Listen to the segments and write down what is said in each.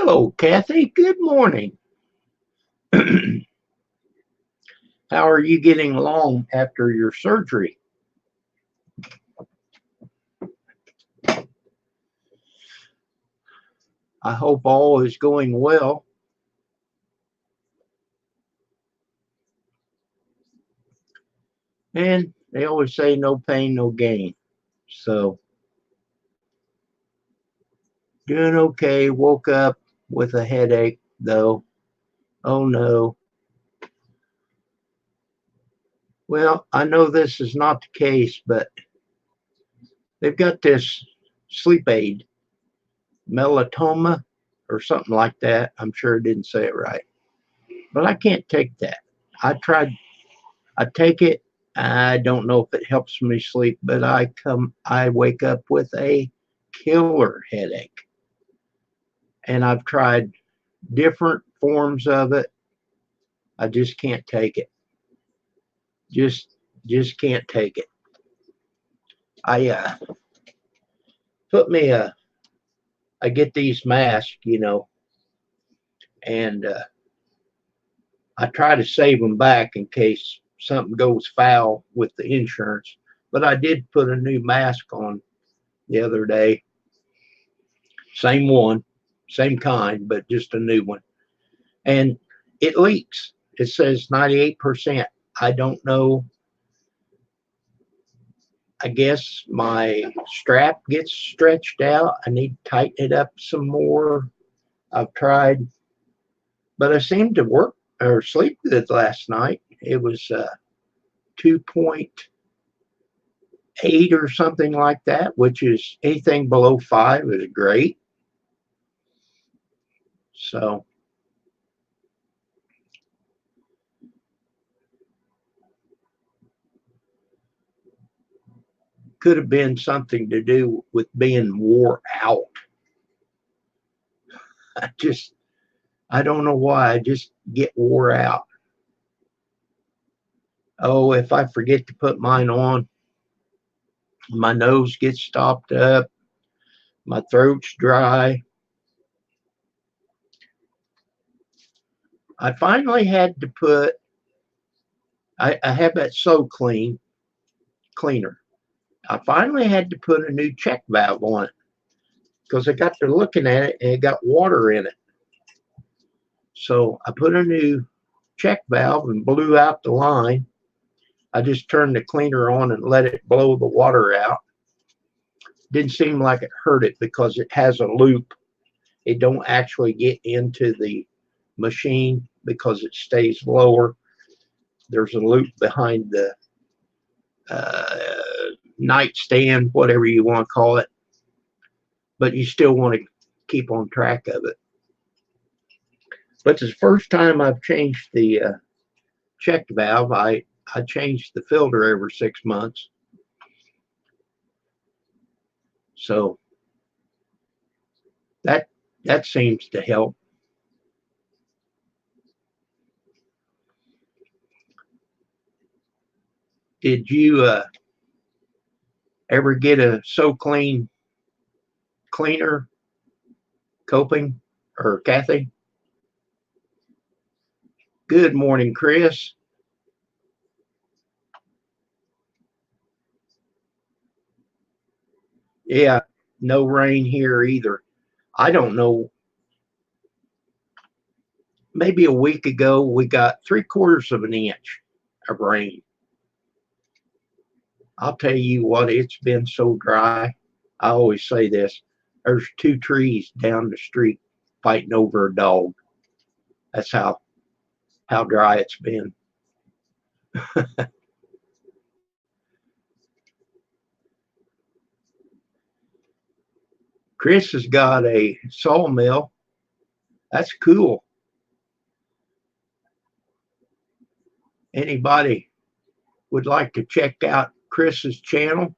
Hello, Kathy. Good morning. How are you getting along after your surgery? I hope all is going well. And they always say no pain, no gain. So, doing okay. Woke up with a headache, though. Oh no. Well, I know this is not the case, but they've got this sleep aid, melatoma, or something like that. I'm sure I didn't say it right. But I can't take that. I tried, I take it. I don't know if it helps me sleep, but I wake up with a killer headache. And I've tried different forms of it. I just can't take it. Just, just can't take it. I put me a, I get these masks, and I try to save them back in case something goes foul with the insurance. But I did put a new mask on the other day. Same one, same kind, but just a new one. And it leaks. It says 98%. I don't know. I guess my strap gets stretched out. I need to tighten it up some more. I've tried, but I seemed to work or sleep good last night. It was 2.8 or something like that, which is anything below 5 is great. So could have been something to do with being wore out. I don't know why. I just get wore out. Oh, if I forget to put mine on, my nose gets stopped up, my throat's dry. I finally had to put, I have that cleaner. I finally had to put a new check valve on it because I got to looking at it and it got water in it. So I put a new check valve and blew out the line. I just turned the cleaner on and let it blow the water out. Didn't seem like it hurt it because it has a loop. It don't actually get into the machine because it stays lower. There's a loop behind the nightstand, whatever you want to call it, but you still want to keep on track of it. But it's the first time I've changed the check valve. I changed the filter every 6 months. So that that seems to help. Did you ever get a SoClean cleaner, Coping or Kathy? Good morning, Chris. Yeah, no rain here either. I don't know. Maybe a week ago, we got 3/4 of an inch of rain. I'll tell you what, it's been so dry. I always say this, there's two trees down the street fighting over a dog. That's how dry it's been. Chris has got a sawmill. That's cool. Anybody would like to check out Chris's channel?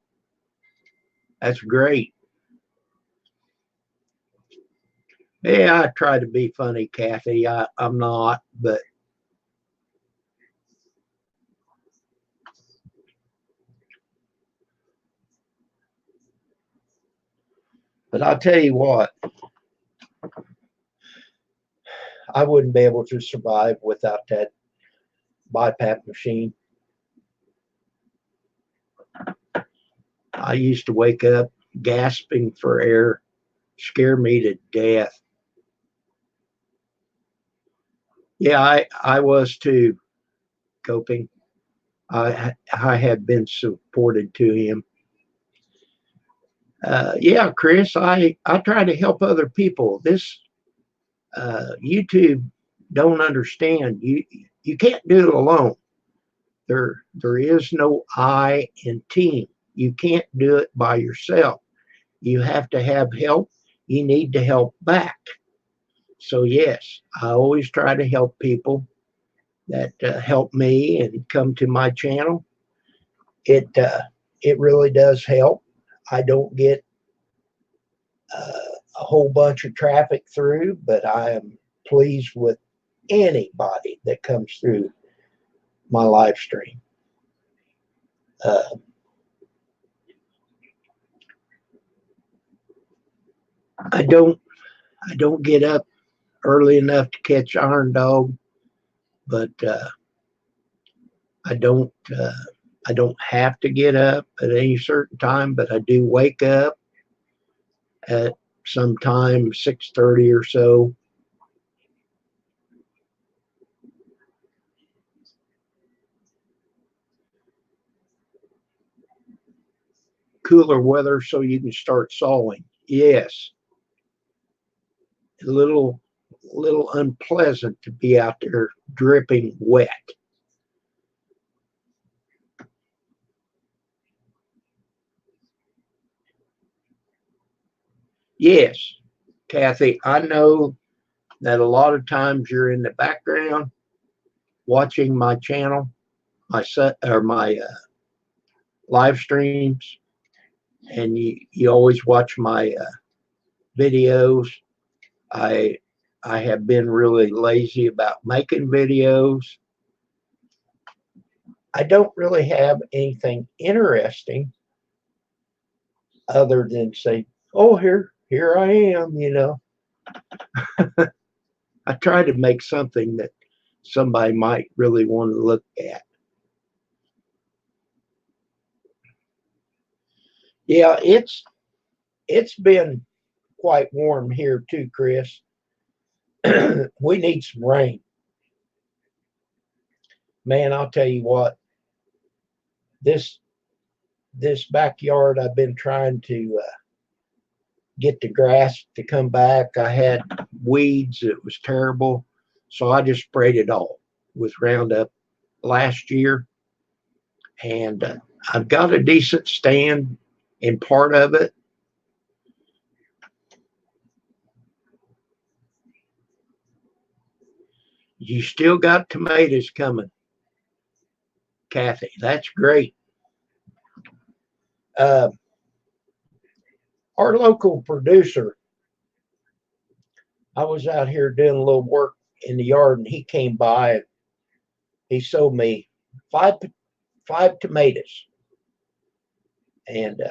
That's great. Yeah, I try to be funny, Kathy. I'm not, but I'll tell you what, I wouldn't be able to survive without that BiPAP machine. I used to wake up gasping for air, scare me to death. Yeah, I was too, coping. I have been supported to him. Yeah, Chris, I try to help other people. This YouTube don't understand. You can't do it alone. There is no I in team. You can't do it by yourself. You have to have help. You need to help back. So yes, I always try to help people that help me and come to my channel. It really does help. I don't get a whole bunch of traffic through, but I am pleased with anybody that comes through my live stream. I don't get up early enough to catch Iron Dog, but I don't have to get up at any certain time, but I do wake up at sometime 6:30 or so. Cooler weather so you can start sawing. Yes. A little unpleasant to be out there dripping wet. Yes, Kathy, I know that a lot of times you're in the background watching my channel, my live streams, and you always watch my videos. I have been really lazy about making videos. I don't really have anything interesting other than say, oh, here I am, you know. I try to make something that somebody might really want to look at. Yeah, it's been quite warm here too, Chris. We need some rain. Man, I'll tell you what, this backyard, I've been trying to get the grass to come back. I had weeds, it was terrible. So I just sprayed it all with Roundup last year. And I've got a decent stand in part of it. You still got tomatoes coming, Kathy. That's great. Our local producer, I was out here doing a little work in the yard, and he came by and he sold me five tomatoes, and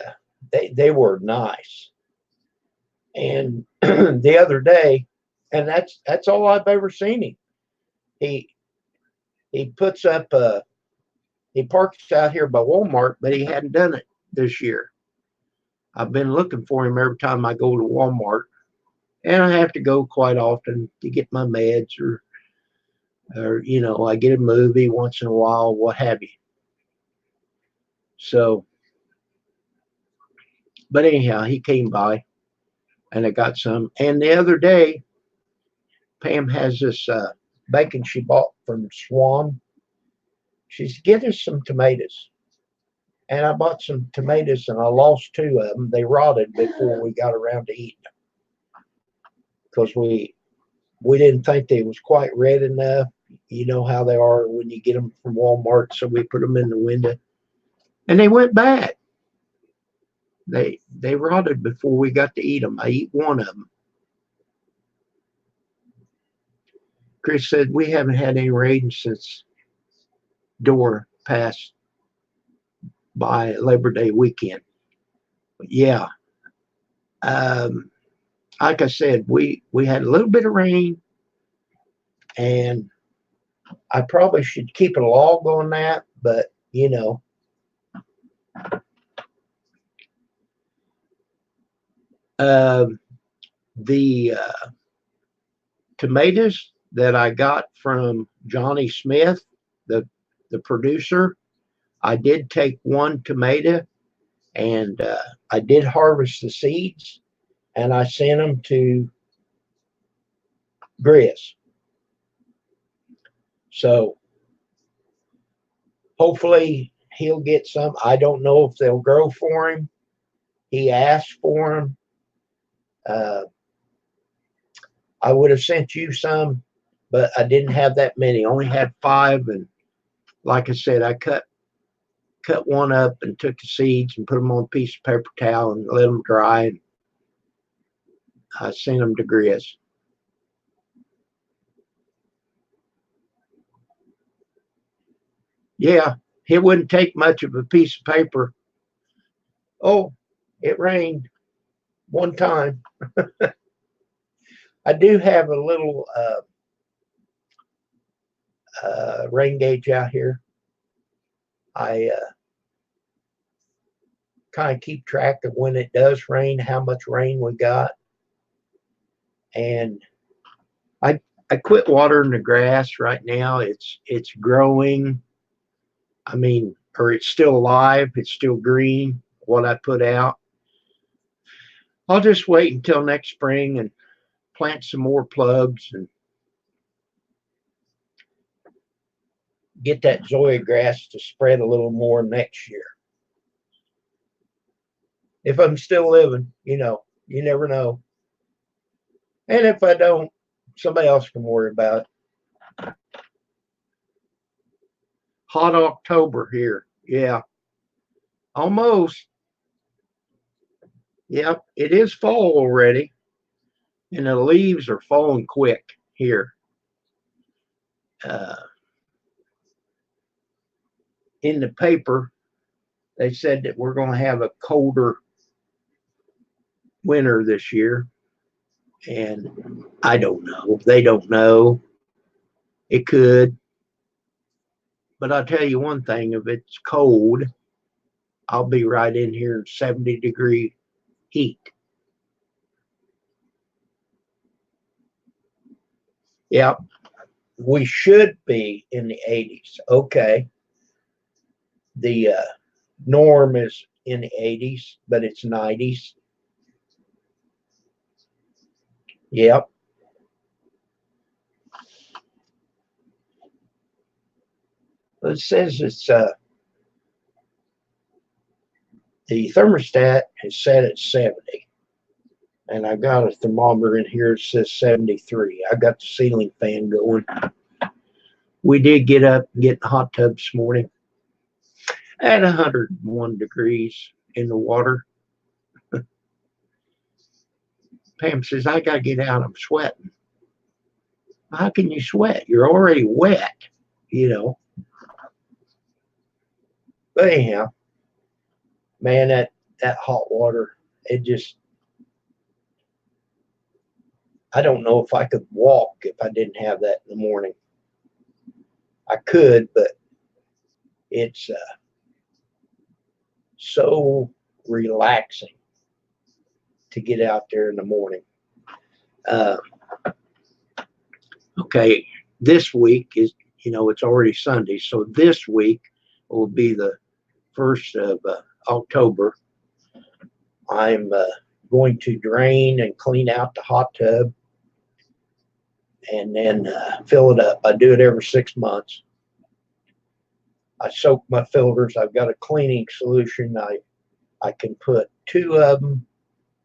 they were nice. And the other day, and that's all I've ever seen him. He puts up he parks out here by Walmart, but he hadn't done it this year. I've been looking for him every time I go to Walmart, and I have to go quite often to get my meds or you know, I get a movie once in a while, what have you. So, but anyhow, he came by and I got some. And the other day, Pam has this bacon she bought from Swan. She said, get us some tomatoes. And I bought some tomatoes and I lost two of them. They rotted before we got around to eating them because we didn't think they was quite red enough. You know how they are when you get them from Walmart. So we put them in the window and they went bad. They rotted before we got to eat them. I eat one of them. Chris said, we haven't had any rain since Dora passed by Labor Day weekend. But yeah. Like I said, we had a little bit of rain And I probably should keep a log on that, but you know, the tomatoes that I got from Johnny Smith, the producer, I did take one tomato and I did harvest the seeds and I sent them to Grizz. So hopefully he'll get some. I don't know if they'll grow for him. He asked for them. I would have sent you some, but I didn't have that many. I only had 5, and like I said, I cut one up and took the seeds and put them on a piece of paper towel and let them dry. And I sent them to Grizz. Yeah, it wouldn't take much of a piece of paper. Oh, it rained one time. I do have a little rain gauge out here. I kind of keep track of when it does rain, how much rain we got. And I quit watering the grass right now. It's growing. I mean, or it's still alive. It's still green, what I put out. I'll just wait until next spring and plant some more plugs and get that Zoya grass to spread a little more next year. If I'm still living, you know, you never know. And if I don't, somebody else can worry about it. Hot October here. Yeah, almost. Yep, it is fall already. And the leaves are falling quick here. In the paper, they said that we're going to have a colder winter this year. And I don't know. They don't know. It could. But I'll tell you one thing, if it's cold, I'll be right in here in 70-degree heat. Yep. We should be in the 80s. Okay. The norm is in the 80s, but it's 90s. Yep. It says it's the thermostat is set at 70. And I got a thermometer in here that says 73. I got the ceiling fan going. We did get up and get in the hot tub this morning at 101 degrees in the water. Pam says, I got to get out. I'm sweating. How can you sweat? You're already wet, you know. But anyhow, man, that hot water, it just, I don't know if I could walk if I didn't have that in the morning. I could, but it's so relaxing to get out there in the morning. Okay, this week is, you know, it's already Sunday, so this week will be the 1st of October. I'm going to drain and clean out the hot tub and then fill it up. I do it every 6 months. I soak my filters. I've got a cleaning solution. I can put 2 of them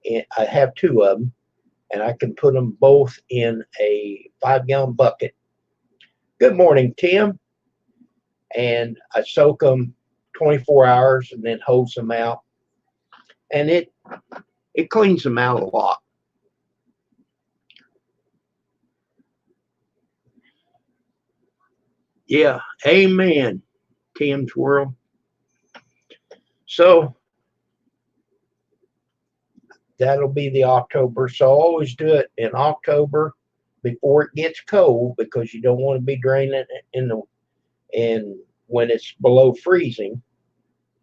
in. I have 2 of them, and I can put them both in a 5-gallon bucket. Good morning, Tim. And I soak them 24 hours and then hose them out. And it cleans them out a lot. Yeah, amen, Tim's World. So that'll be the October. So I always do it in October before it gets cold, because you don't want to be draining it and when it's below freezing,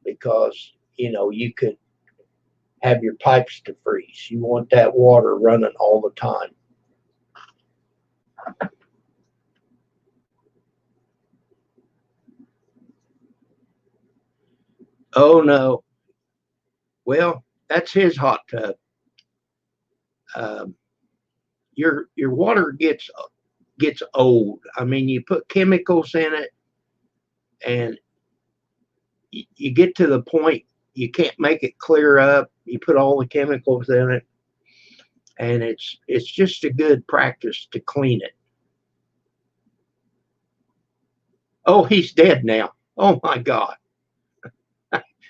because you could have your pipes to freeze. You want that water running all the time. Oh no. Well, that's his hot tub. Um, your water gets old. I mean, you put chemicals in it, and you get to the point you can't make it clear up. You put all the chemicals in it, and it's just a good practice to clean it. Oh, he's dead now. Oh my God.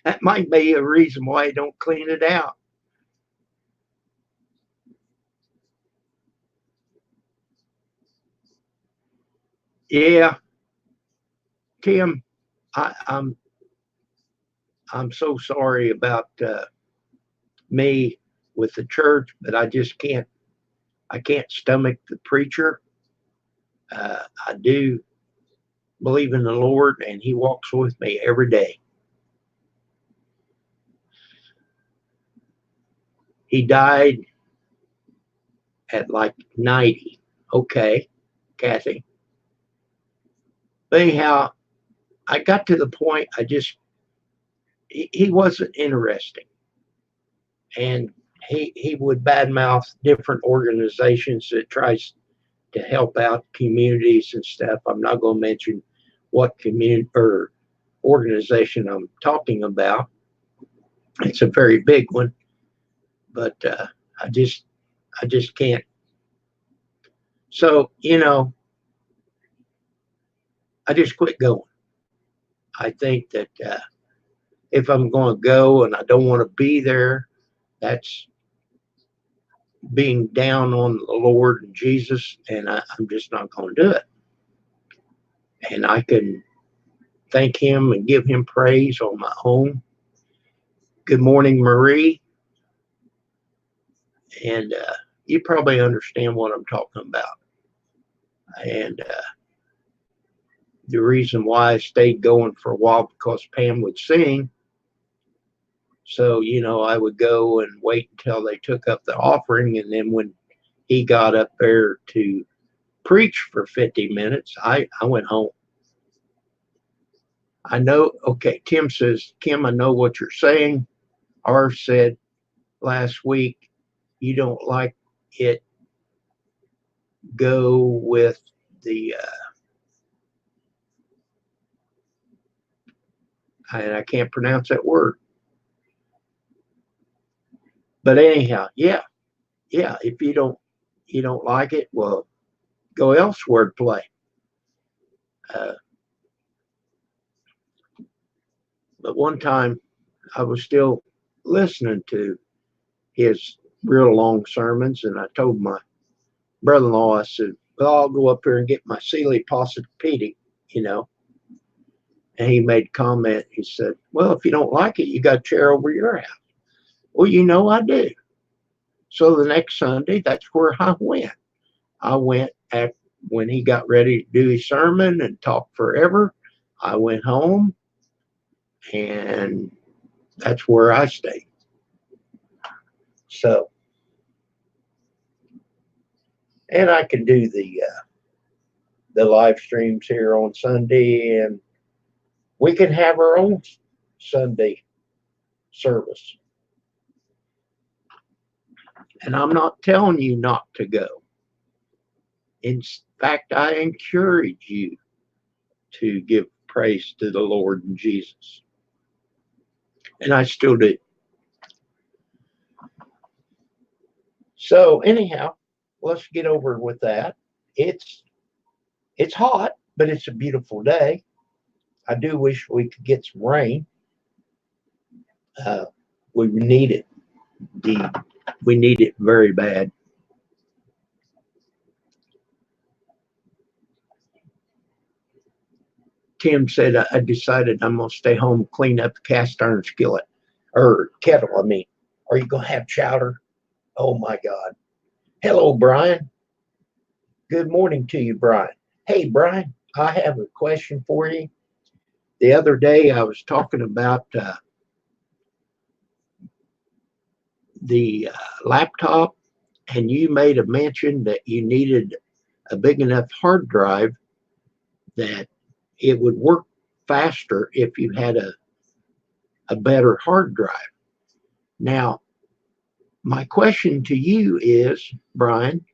That might be a reason why you don't clean it out. Yeah, Tim, I'm so sorry about me with the church, but I can't stomach the preacher. I do believe in the Lord, and He walks with me every day. He died at like 90. Okay, Kathy. But anyhow, I got to the point. He wasn't interesting, and he would badmouth different organizations that tries to help out communities and stuff. I'm not going to mention what community or organization I'm talking about. It's a very big one, but I just I just can't. So I just quit going. I think that if I'm going to go and I don't want to be there, that's being down on the Lord and Jesus, and I'm just not going to do it. And I can thank Him and give Him praise on my own. Good morning, Marie. And you probably understand what I'm talking about. And the reason why I stayed going for a while, because Pam would sing. So, I would go and wait until they took up the offering. And then when he got up there to preach for 50 minutes, I went home. I know, okay, Tim says, Kim, I know what you're saying. R said last week, you don't like it, go with the, and I can't pronounce that word. But anyhow, yeah, if you don't like it, well, go elsewhere to play. But one time I was still listening to his real long sermons, and I told my brother-in-law, I said, well, I'll go up here and get my Sealy Posturepedic, you know. And he made a comment. He said, well, if you don't like it, you got a chair over your house. Well, I do. So the next Sunday, that's where I went. I went when he got ready to do his sermon and talk forever. I went home, and that's where I stayed. So, and I can do the live streams here on Sunday, and we can have our own Sunday service. And I'm not telling you not to go. In fact, I encourage you to give praise to the Lord and Jesus. And I still do. So anyhow, let's get over with that. It's hot, but it's a beautiful day. I do wish we could get some rain. We need it. We need it very bad. Tim said, I decided I'm going to stay home, clean up the cast iron skillet, or kettle, I mean. Are you going to have chowder? Oh, my God. Hello, Brian. Good morning to you, Brian. Hey, Brian, I have a question for you. The other day I was talking about the laptop, and you made a mention that you needed a big enough hard drive that it would work faster if you had a better hard drive. Now, my question to you is, Brian,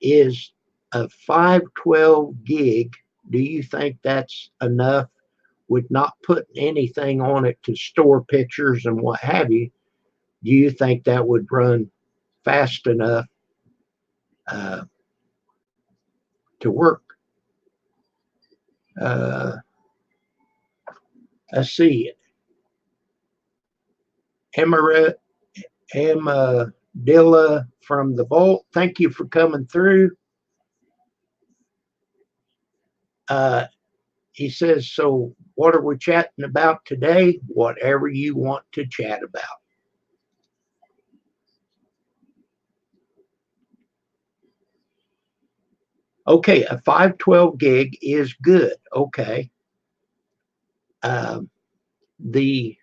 is a 512 gig, do you think that's enough with not putting anything on it to store pictures and what have you? Do you think that would run fast enough uh, to work? Uh, let's see. Amarilla from the Vault, thank you for coming through. Uh, he says, so what are we chatting about today? Whatever you want to chat about. Okay, a 512 gig is good. Okay. Um, the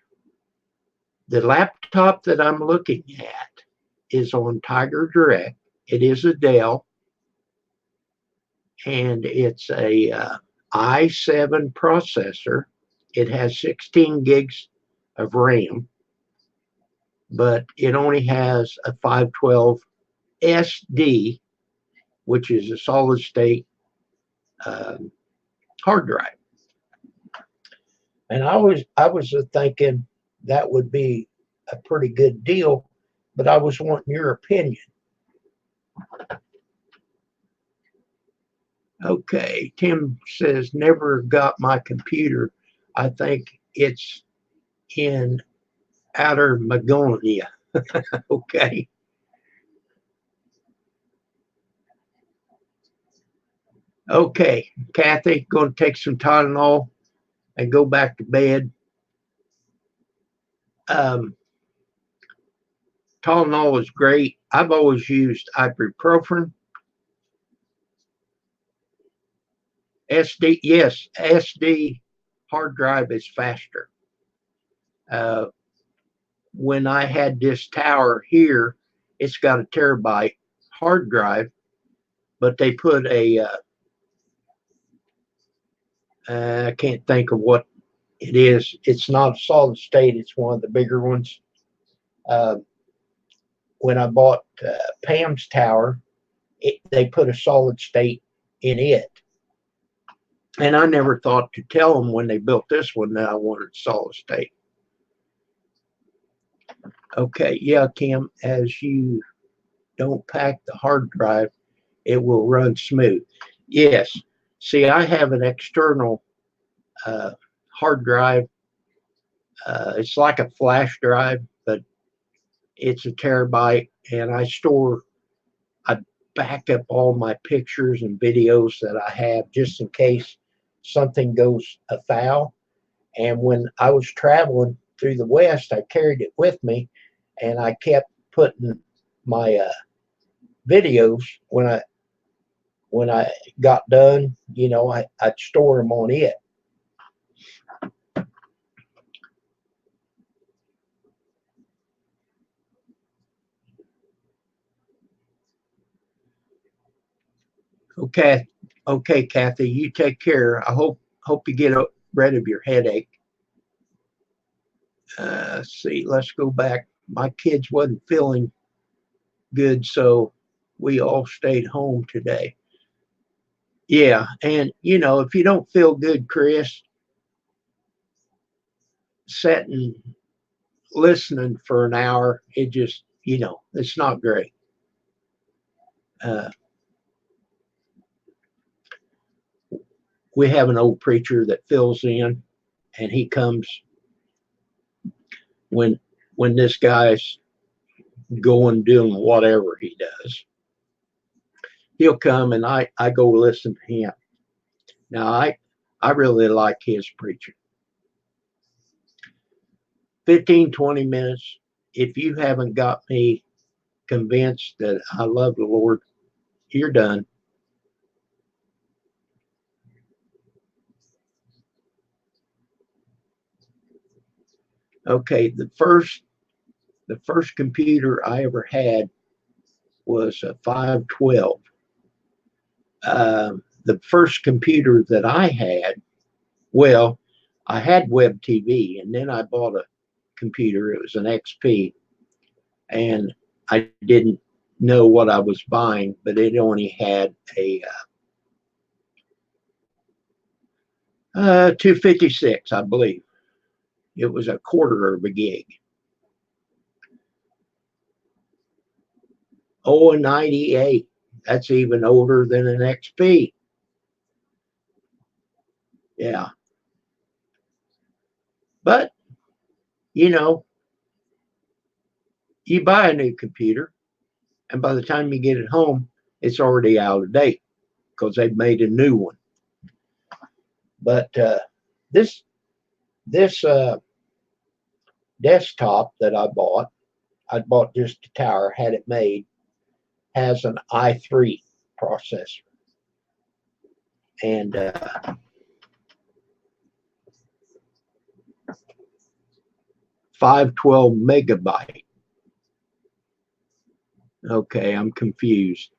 laptop that I'm looking at is on Tiger Direct. It is a Dell, and it's a i7 processor. It has 16 gigs of RAM, but it only has a 512 SD, which is a solid state hard drive. And I was thinking that would be a pretty good deal, but I was wanting your opinion. Okay, Tim says, never got my computer. I think it's in outer Magonia. Okay. Okay, Kathy, going to take some Tylenol and go back to bed. Tylenol is great. I've always used ibuprofen. SD, yes, SD hard drive is faster. Uh, when I had this tower here, it's got a terabyte hard drive, but they put I can't think of what it is. It's not a solid state. It's one of the bigger ones. Uh, when I bought Pam's tower, they put a solid state in it. And I never thought to tell them when they built this one that I wanted solid state. Okay, yeah, Kim, as you don't pack the hard drive, it will run smooth. Yes. See, I have an external hard drive. It's like a flash drive, but it's a terabyte, and I back up all my pictures and videos that I have just in case something goes afoul. And when I was traveling through the West, I carried it with me, and I kept putting my videos when I got done. I'd store them on it. Okay, okay, Kathy, you take care. I hope you get rid of your headache. See, let's go back. My kids wasn't feeling good, so we all stayed home today. Yeah, and if you don't feel good, Chris, sitting listening for an hour, it just it's not great. Uh, we have an old preacher that fills in, and he comes when this guy's going doing whatever he does. He'll come and I go listen to him. Now I really like his preaching. 15, 20 minutes. If you haven't got me convinced that I love the Lord, you're done. Okay, the first computer I ever had was a 512. The first computer that I had, well, I had web TV, and then I bought a computer. It was an XP, and I didn't know what I was buying, but it only had a 256, I believe. It was a quarter of a gig. Oh, a 98. That's even older than an XP. Yeah. But, you know, you buy a new computer, and by the time you get it home, it's already out of date because they've made a new one. But this this desktop that I bought just a tower, had it made, has an i3 processor, and 512 megabyte. Okay, I'm confused.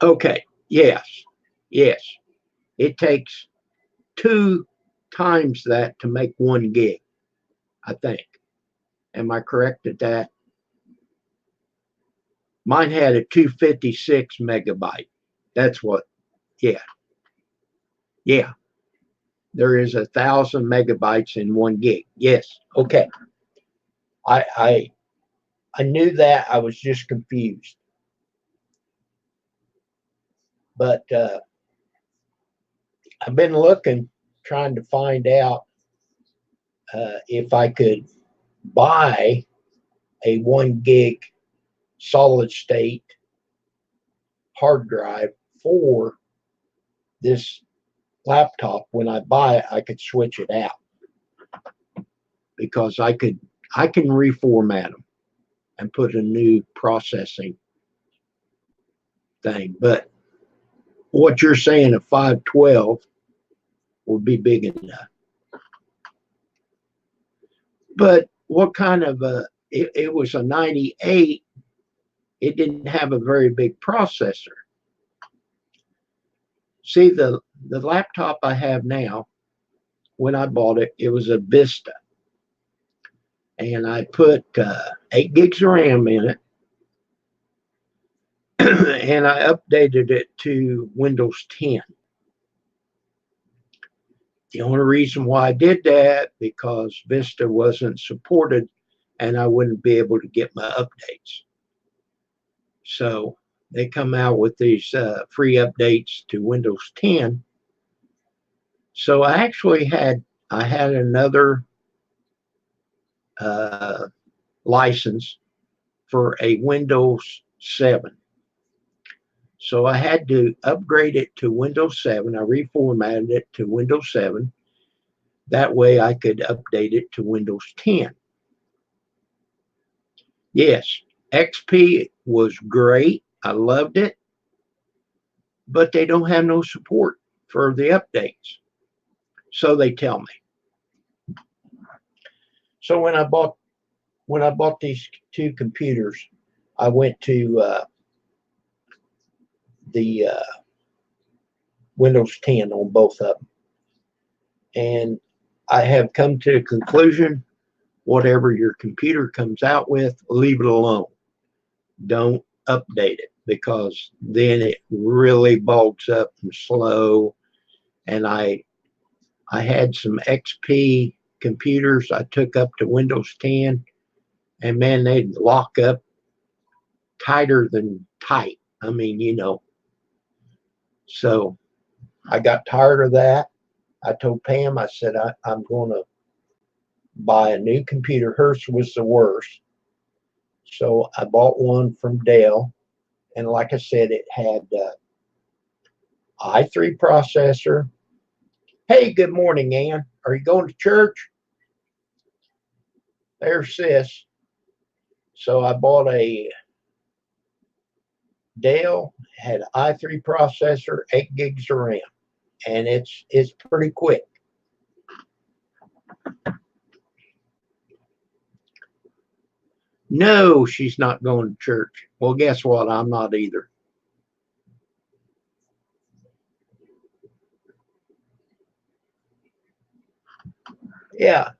Okay, yes, yes. It takes 2 times that to make 1 gig, I think. Am I correct at that? Mine had a 256 megabyte. That's what, yeah, yeah. There is 1,000 megabytes in 1 gig. Yes, okay. I I I knew that. I was just confused. But I've been looking, trying to find out if I could buy a 1 gig solid state hard drive for this laptop. When I buy it, I could switch it out because I can reformat them and put a new processing thing. But what you're saying, a 512 will be big enough. But what kind of it was a 98. It didn't have a very big processor. See, the laptop I have now, when I bought it, it was a Vista, and I put 8 gigs of RAM in it, and I updated it to Windows 10. The only reason why I did that because Vista wasn't supported, and I wouldn't be able to get my updates. So they come out with these free updates to Windows 10. So I had another uh, license for a Windows 7. So I had to upgrade it to Windows 7. I reformatted it to Windows 7. That way I could update it to Windows 10. Yes, XP was great. I loved it, but they don't have no support for the updates. So they tell me. So when I bought these 2 computers, I went to the Windows 10 on both of them, and I have come to a conclusion: whatever your computer comes out with, leave it alone. Don't update it because then it really bulks up and slow. And I had some XP computers I took up to Windows 10, and man, they'd lock up tighter than tight. I mean, so I got tired of that. I told Pam, I said, I'm going to buy a new computer. Hers was the worst. So I bought one from Dell. And like I said, it had i3 processor. Hey, good morning, Ann. Are you going to church? There's sis. So I bought a Dell had i3 processor, 8 gigs of RAM, and it's pretty quick. No, she's not going to church. Well, guess what? I'm not either. Yeah.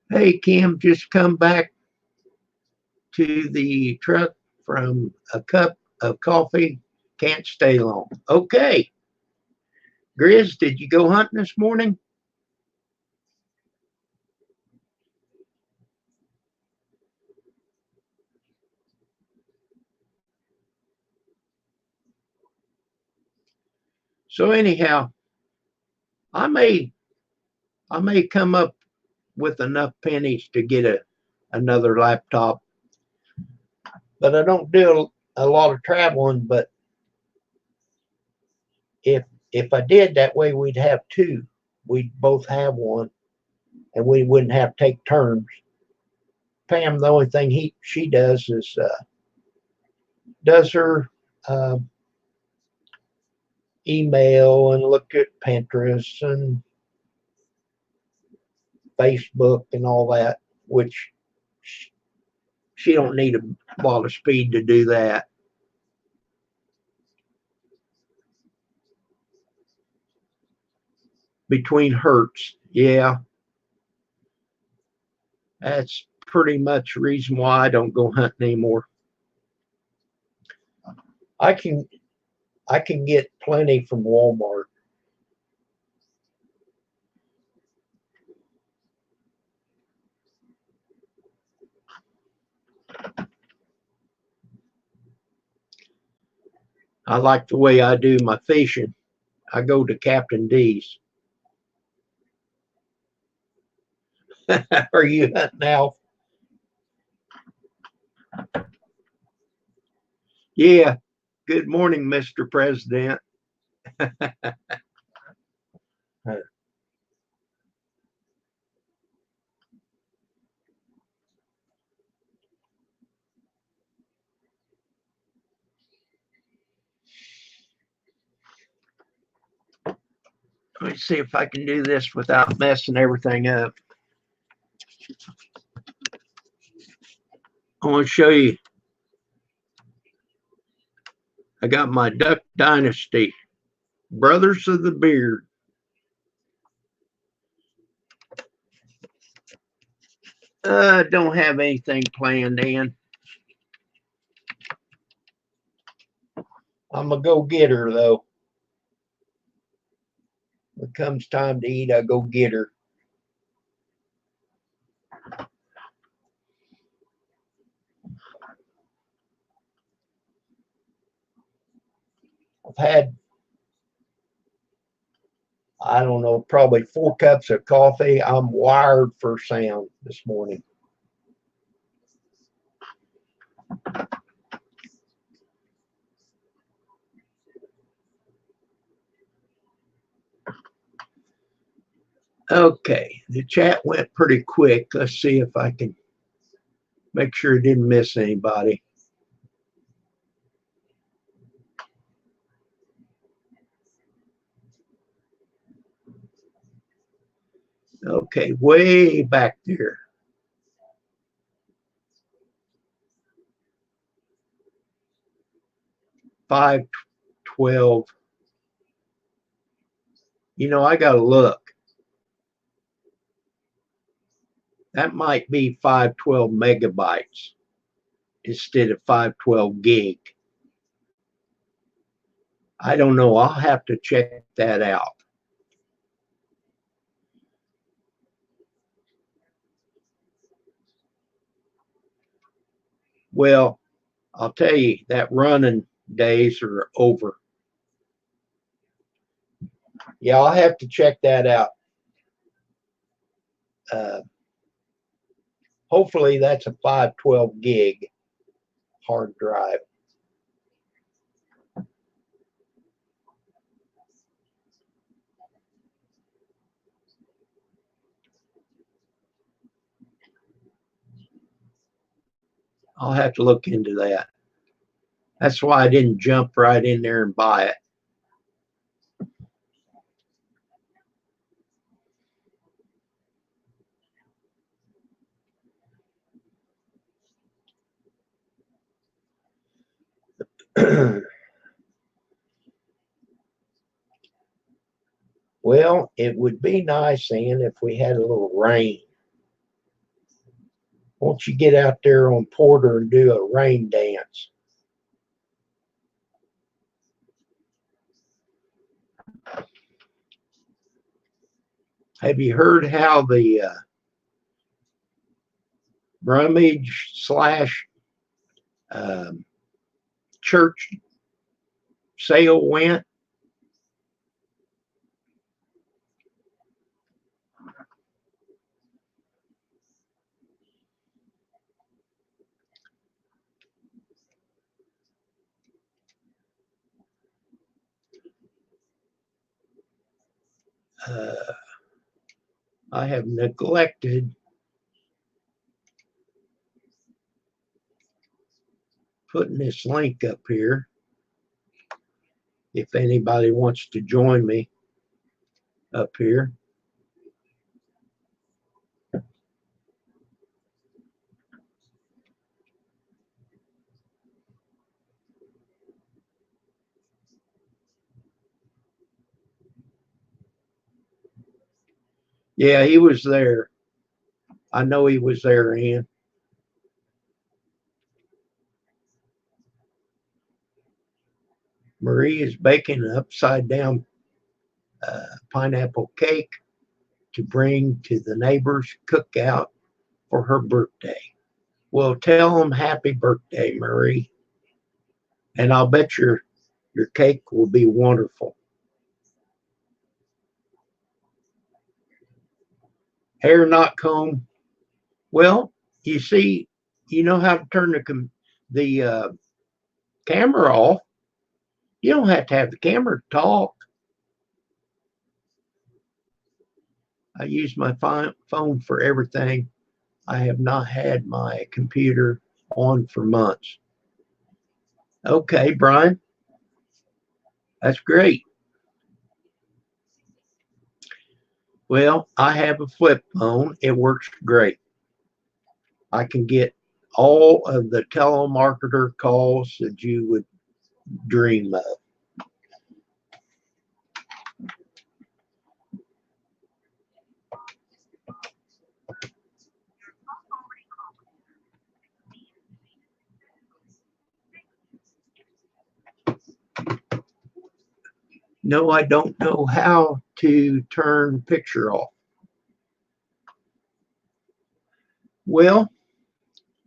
Hey, Kim, just come back to the truck from a cup of coffee. Can't stay long. Okay. Grizz, did you go hunting this morning? So anyhow, I may come up with enough pennies to get another laptop, but I don't do a lot of traveling. But if I did, that way we'd have two. We'd both have one, and we wouldn't have to take turns. Pam, the only thing she does is does her uh, email and look at Pinterest and Facebook and all that, which she don't need a lot of speed to do that. Between hertz, yeah, that's pretty much the reason why I don't go hunting anymore. I can get plenty from Walmart. I like the way I do my fishing. I go to Captain D's. Are you hunting now? Yeah. Good morning, Mr. President. Let me see if I can do this without messing everything up. I want to show you. I got my Duck Dynasty, Brothers of the Beard. Don't have anything planned, Dan. I'm a go getter though. When it comes time to eat, I go get her. I've had, I don't know, probably 4 cups of coffee. I'm wired for sound this morning. Okay, the chat went pretty quick. Let's see if I can make sure I didn't miss anybody. Okay, way back there. 512. I got to look. That might be 512 megabytes instead of 512 gig. I don't know. I'll have to check that out. Well, I'll tell you, that running days are over. Yeah, I'll have to check that out. Hopefully, that's a 512 gig hard drive. I'll have to look into that. That's why I didn't jump right in there and buy it. Well, it would be nice, Ian, if we had a little rain. Won't you get out there on Porter and do a rain dance? Have you heard how the rummage slash church sale went? I have neglected putting this link up here. If anybody wants to join me up here. Yeah, he was there. I know he was there, Ian. Marie is baking an upside down pineapple cake to bring to the neighbor's cookout for her birthday. Well, tell them happy birthday, Marie. And I'll bet your cake will be wonderful. Hair not comb. Well, you see, you know how to turn the camera off. You don't have to have the camera to talk. I use my phone for everything. I have not had my computer on for months. Okay, Brian. That's great. Well, I have a flip phone. It works great. I can get all of the telemarketer calls that you would dream of. No, I don't know how to turn picture off. Well,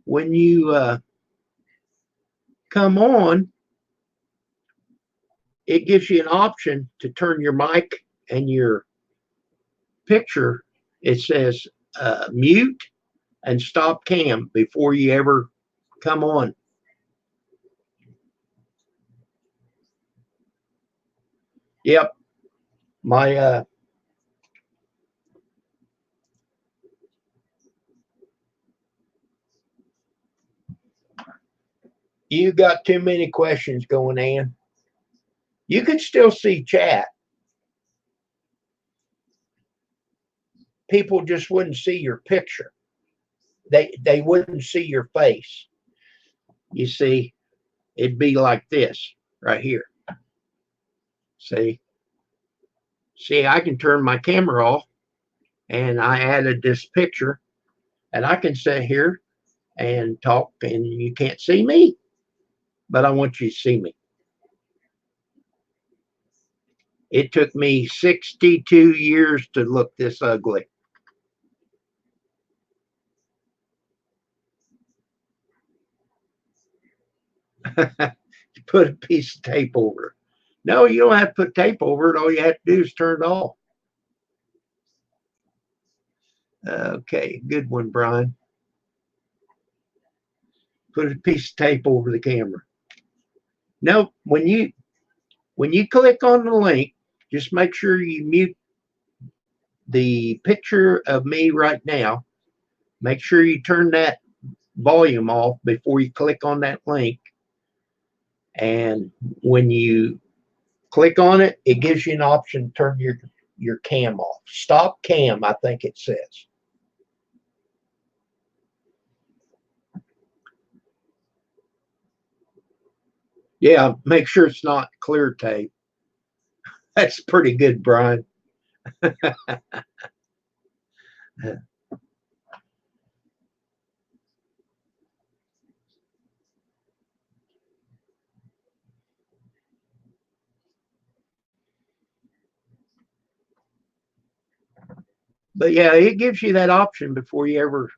when you come on, it gives you an option to turn your mic and your picture. It says mute and stop cam before you ever come on. Yep. My you got too many questions going, Ann. You could still see chat. People just wouldn't see your picture. They wouldn't see your face. You see, it'd be like this right here. See, I can turn my camera off, and I added this picture, and I can sit here and talk, and you can't see me, but I want you to see me. It took me 62 years to look this ugly. Put a piece of tape over it. No, you don't have to put tape over it. All you have to do is turn it off. Okay, good one, Brian. Put a piece of tape over the camera. No, when you click on the link, just make sure you mute the picture of me right now. Make sure you turn that volume off before you click on that link. And when you click on it, it gives you an option to turn your cam off. Stop cam, I think it says. Yeah, make sure it's not clear tape. That's pretty good, Brian. But yeah, it gives you that option before you ever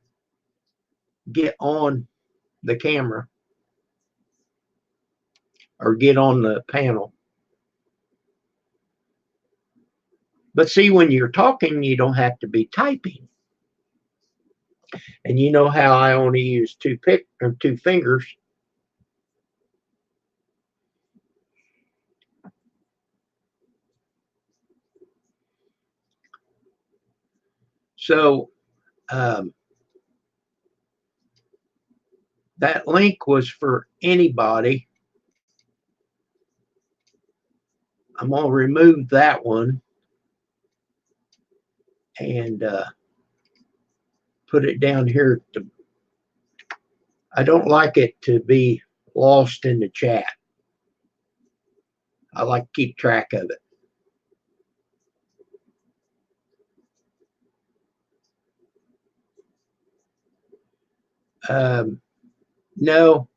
get on the camera or get on the panel. But see, when you're talking, you don't have to be typing. And you know how I only use two fingers. So that link was for anybody. I'm going to remove that one and put it down here. I don't like it to be lost in the chat. I like to keep track of it. No,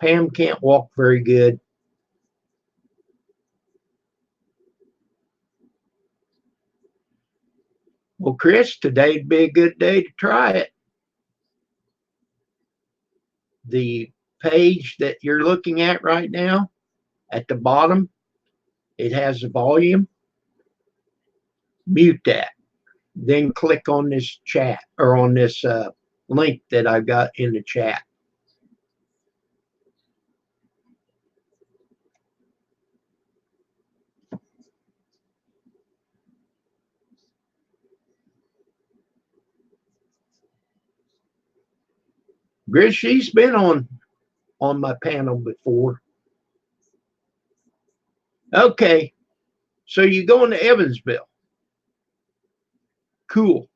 Pam can't walk very good. Well, Chris, today'd be a good day to try it. The page that you're looking at right now, at the bottom, it has a volume. Mute that. Then click on this chat or on this link that I've got in the chat. Gris, she's been on my panel before. Okay, so you going to Evansville? Cool.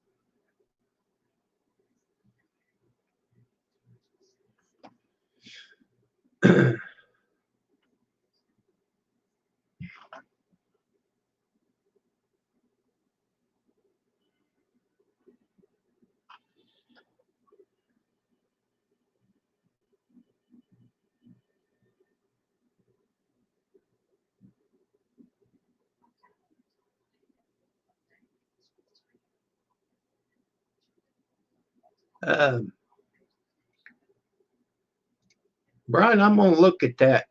Brian, I'm going to look at that.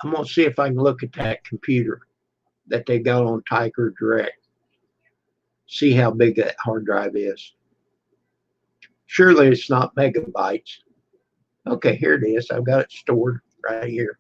I'm going to see if I can look at that computer that they got on Tiger Direct. See how big that hard drive is. Surely it's not megabytes. Okay, here it is. I've got it stored right here.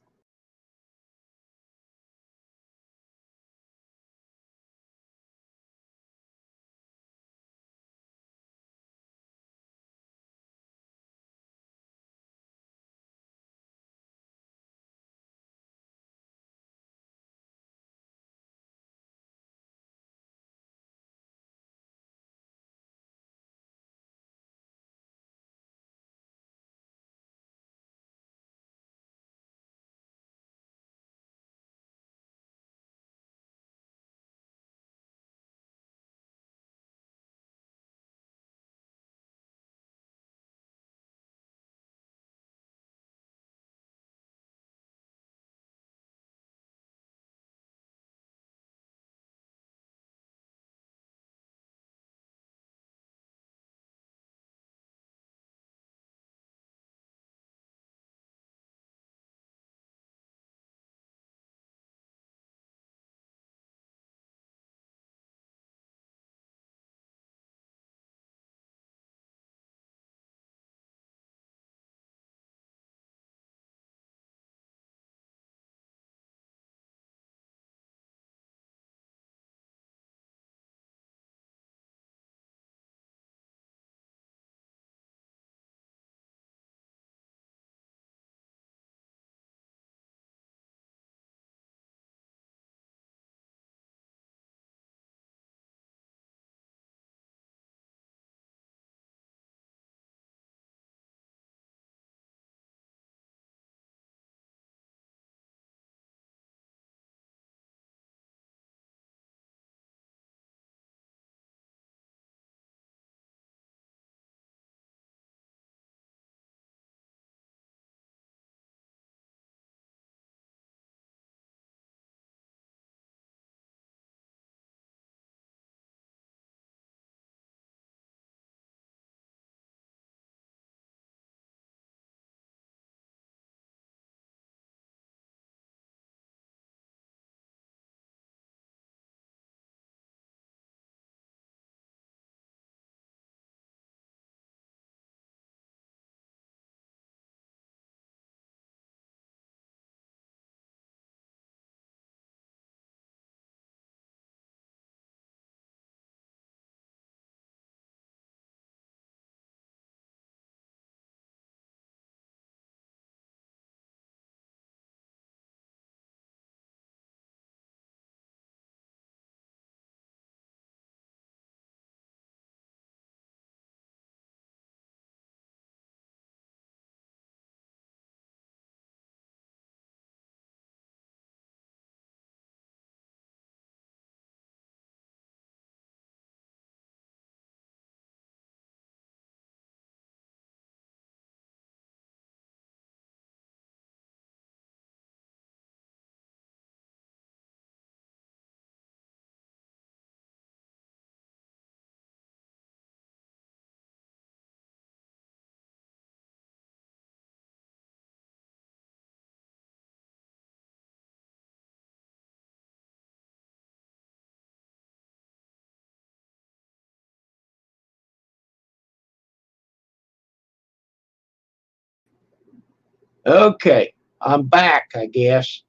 Okay, I'm back, I guess.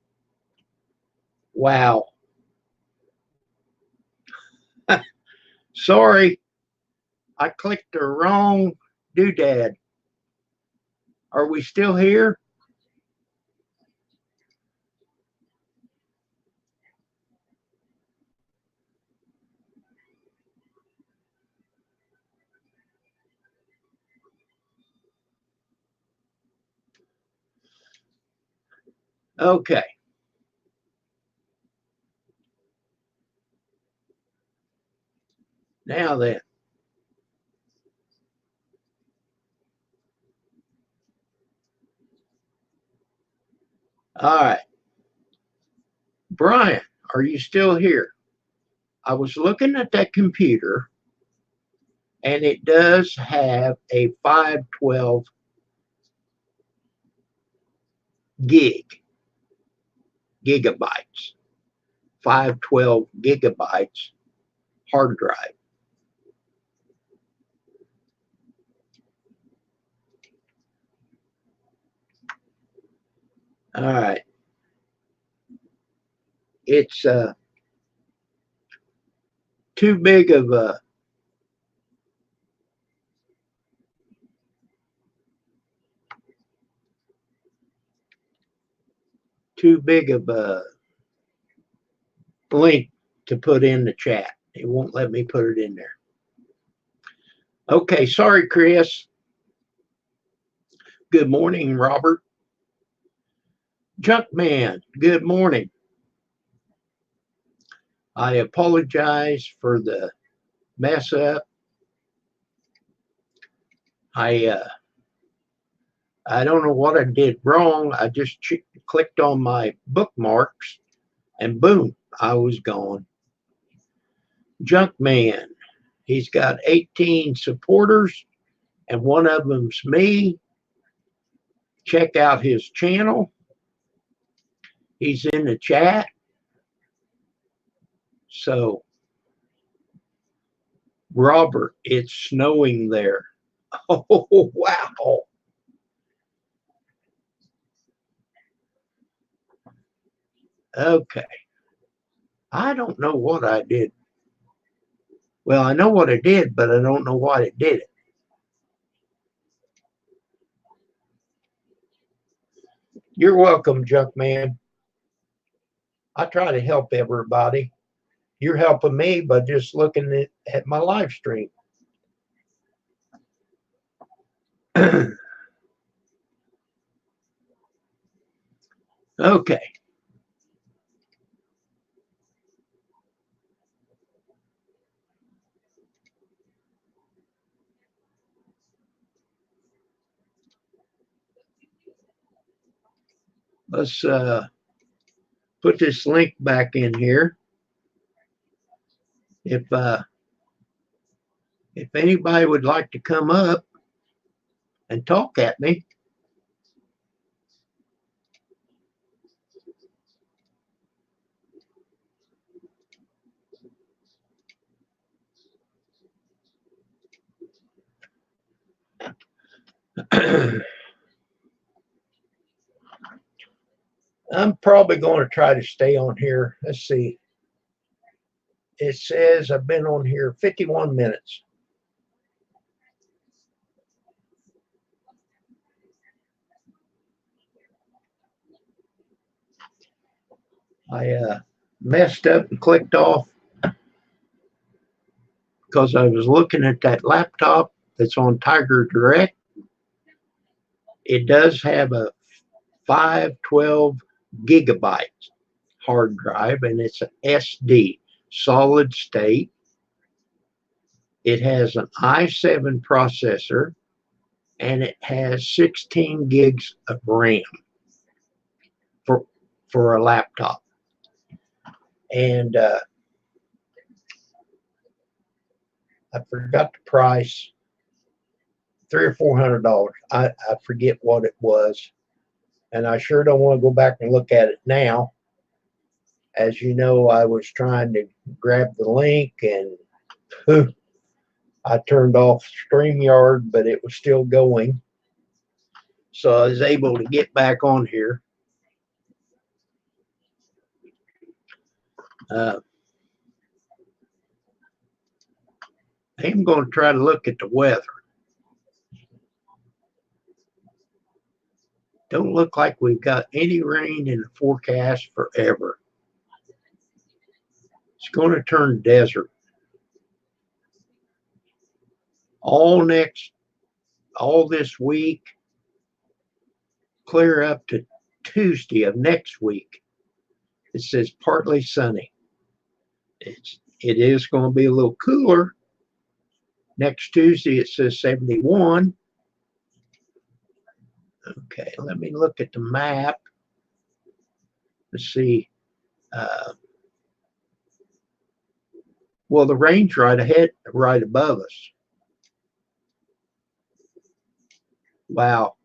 Wow. Sorry, I clicked the wrong doodad. Are we still here? Okay. Now then. All right. Brian, are you still here? I was looking at that computer and it does have a 512 gigabytes, 512 gigabytes hard drive. All right. It's too big of a link to put in the chat. It won't let me put it in there. Okay, sorry, Chris. Good morning, Robert. Junkman, good morning. I apologize for the mess up. I don't know what I did wrong. I just clicked on my bookmarks and boom, I was gone. Junkman, he's got 18 supporters and one of them's me. Check out his channel. He's in the chat. So, Robert, it's snowing there. Oh, wow. Okay. I don't know what I did. Well, I know what I did, but I don't know why it did it. You're welcome, Junkman. I try to help everybody. You're helping me by just looking at my live stream. Okay. Let's put this link back in here. If anybody would like to come up and talk at me, I'm probably going to try to stay on here. Let's see. It says I've been on here 51 minutes. I messed up and clicked off because I was looking at that laptop that's on Tiger Direct. It does have a 512 gigabytes hard drive, and it's an SD, solid state. It has an i7 processor, and it has 16 gigs of RAM for a laptop. And I forgot the price, $300 or $400. I forget what it was, and I sure don't want to go back and look at it now. As you know, I was trying to grab the link, and I turned off StreamYard, but it was still going. So I was able to get back on here. I am going to try to look at the weather. Don't look like we've got any rain in the forecast forever. It's going to turn desert. All this week, clear up to Tuesday of next week. It says partly sunny. It is going to be a little cooler. Next Tuesday, it says 71. Okay, let me look at the map. Let's see. Well, the rain's right ahead, right above us. Wow.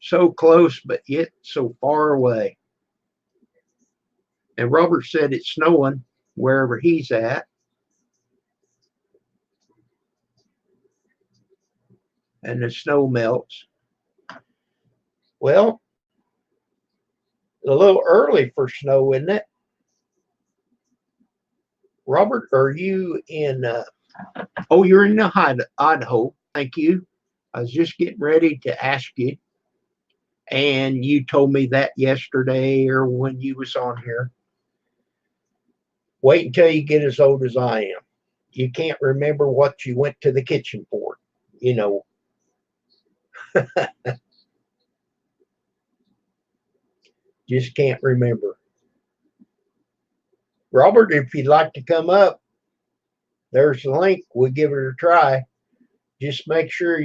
So close, but yet so far away. And Robert said it's snowing wherever he's at. And the snow melts. Well, a little early for snow, isn't it? Robert, are you in? Oh, you're in Idaho. Thank you. I was just getting ready to ask you, and you told me that yesterday or when you was on here. Wait until you get as old as I am. You can't remember what you went to the kitchen for, you know. Just can't remember. Robert, if you'd like to come up, there's the link. We'll give it a try. Just make sure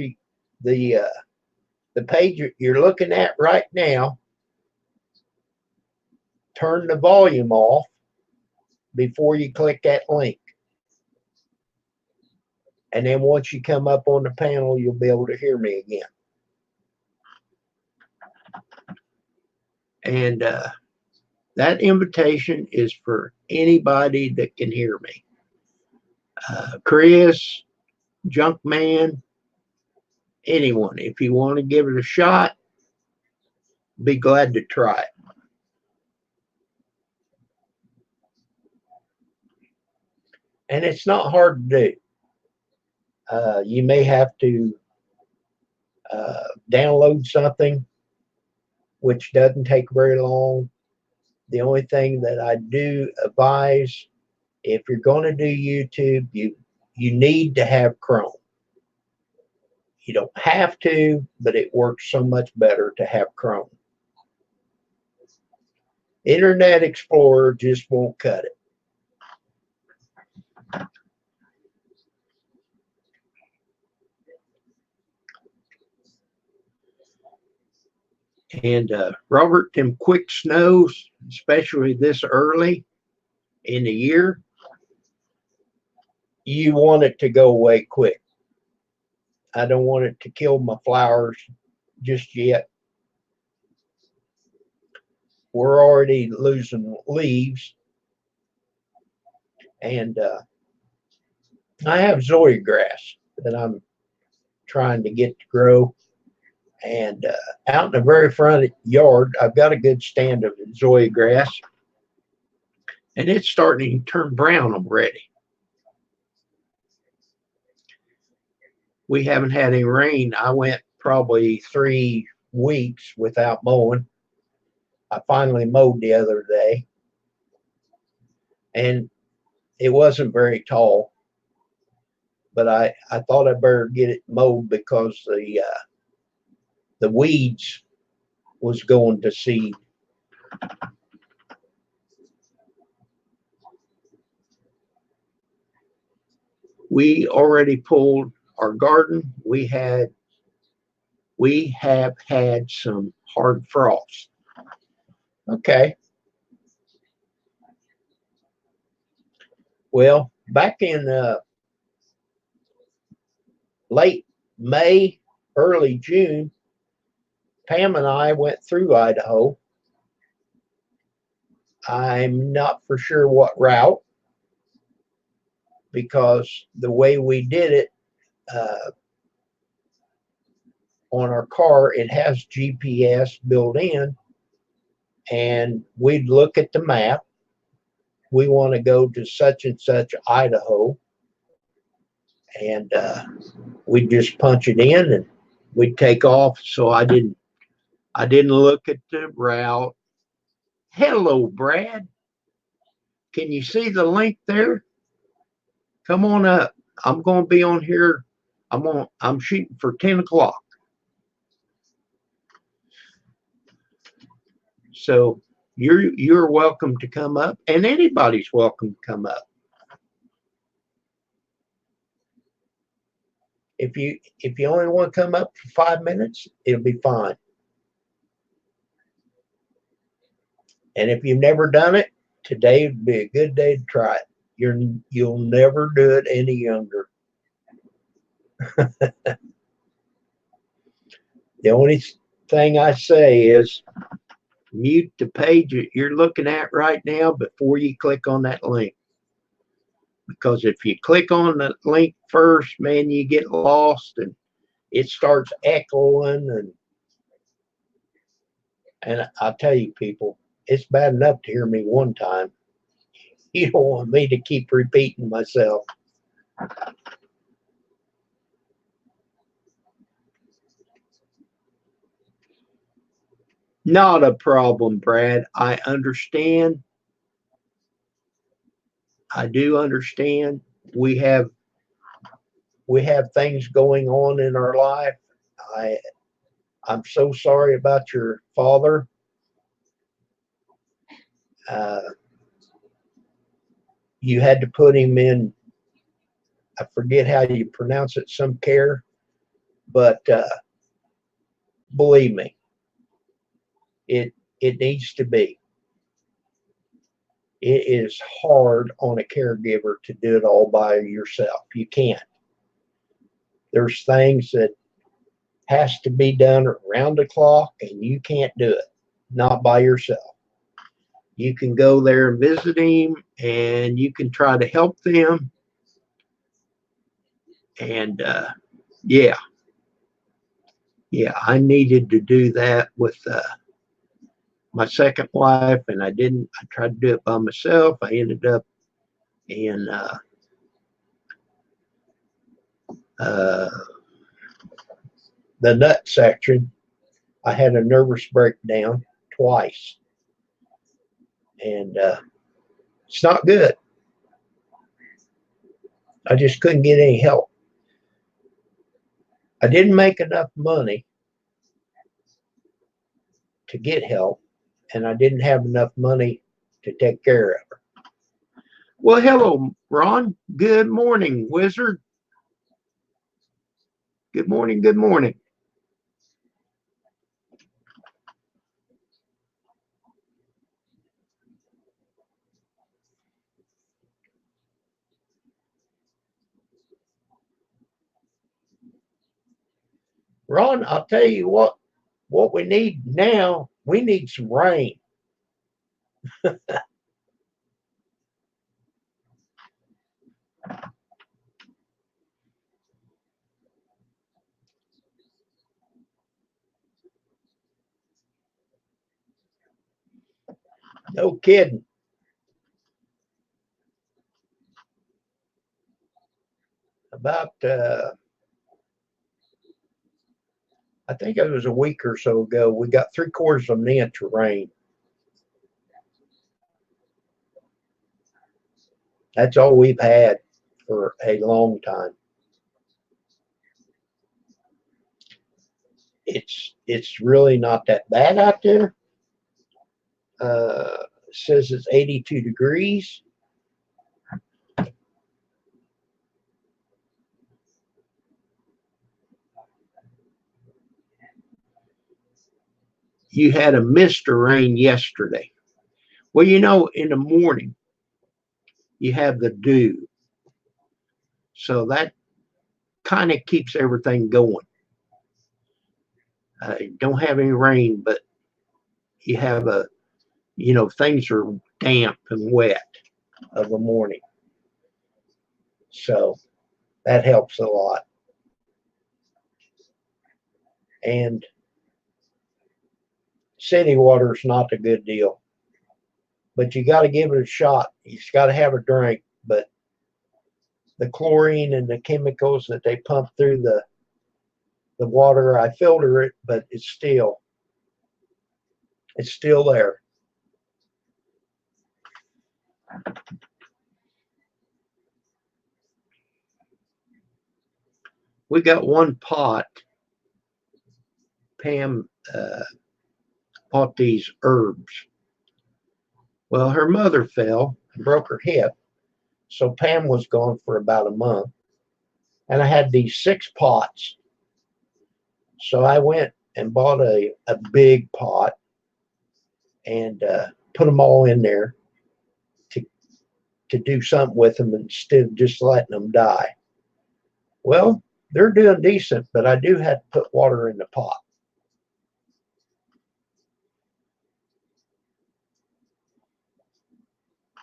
the page you're looking at right now, turn the volume off before you click that link. And then once you come up on the panel, you'll be able to hear me again. And that invitation is for anybody that can hear me. Chris, Junkman, anyone. If you want to give it a shot, be glad to try it. And it's not hard to do. You may have to download something, which doesn't take very long. The only thing that I do advise, if you're going to do YouTube, you need to have Chrome. You don't have to, but it works so much better to have Chrome. Internet Explorer just won't cut it. And Robert, them quick snows, especially this early in the year, you want it to go away quick. I don't want it to kill my flowers just yet. We're already losing leaves. And I have zoysia grass that I'm trying to get to grow. And out in the very front yard, I've got a good stand of zoysia grass. And it's starting to turn brown already. We haven't had any rain. I went probably 3 weeks without mowing. I finally mowed the other day. And it wasn't very tall. But I thought I'd better get it mowed because the weeds was going to seed. We already pulled our garden. We have had some hard frost. Okay. Well, back in late May, early June, Pam and I went through Idaho. I'm not for sure what route, because the way we did it, on our car, it has GPS built in, and we'd look at the map. We want to go to such and such Idaho, and we'd just punch it in and we'd take off. So I didn't look at the route. Hello, Brad. Can you see the link there? Come on up. I'm going to be on here. I'm shooting for 10 o'clock. So you're welcome to come up, and anybody's welcome to come up. If you only want to come up for 5 minutes, it'll be fine. And if you've never done it, today would be a good day to try it. You'll never do it any younger. The only thing I say is mute the page that you're looking at right now before you click on that link. Because if you click on the link first, man, you get lost and it starts echoing. And I'll tell you, people, it's bad enough to hear me one time. You don't want me to keep repeating myself. Not a problem, Brad. I understand. I do understand. We have things going on in our life. I'm so sorry about your father. You had to put him in, I forget how you pronounce it, some care, but believe me, it needs to be. It is hard on a caregiver to do it all by yourself. You can't. There's things that has to be done around the clock, and you can't do it, not by yourself. You can go there and visit him, and you can try to help them. And yeah, I needed to do that with my second wife, and I didn't. I tried to do it by myself. I ended up in the nut section. I had a nervous breakdown twice, and it's not good. I just couldn't get any help. I didn't make enough money to get help, and I didn't have enough money to take care of her. Well, hello, Ron. Good morning, Wizard. Good morning, good morning. Ron, I'll tell you what we need now, we need some rain. No kidding. About, I think it was a week or so ago, we got 3/4 of an inch of rain. That's all we've had for a long time. It's really not that bad out there. It says it's 82 degrees. You had a mist of rain yesterday. Well, you know, in the morning, you have the dew. So that kind of keeps everything going. Don't have any rain, but you have things are damp and wet of a morning. So that helps a lot. And city water is not a good deal. But you got to give it a shot. You just got to have a drink. But the chlorine and the chemicals that they pump through the water, I filter it, but it's still there. We got one pot. Pam bought these herbs. Well, her mother fell and broke her hip, so Pam was gone for about a month, and I had these 6 pots. So I went and bought a big pot and put them all in there to do something with them instead of just letting them die. Well, they're doing decent, but I do have to put water in the pot.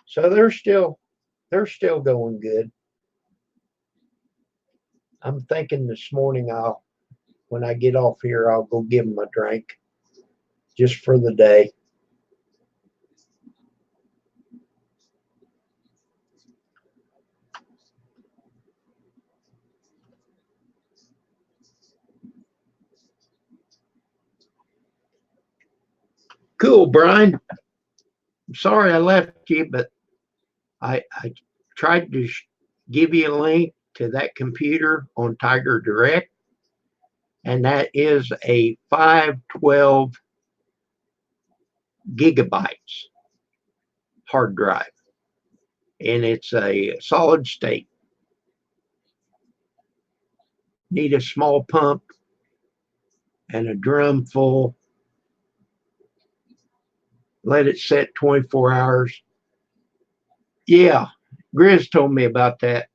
So they're still going good. I'm thinking this morning when I get off here, I'll go give them a drink just for the day. Cool, Brian. I'm sorry I left you, but I tried to give you a link to that computer on Tiger Direct, and that is a 512 gigabytes hard drive, and it's a solid state. Need a small pump and a drum full. Let it set 24 hours. Yeah, Grizz told me about that,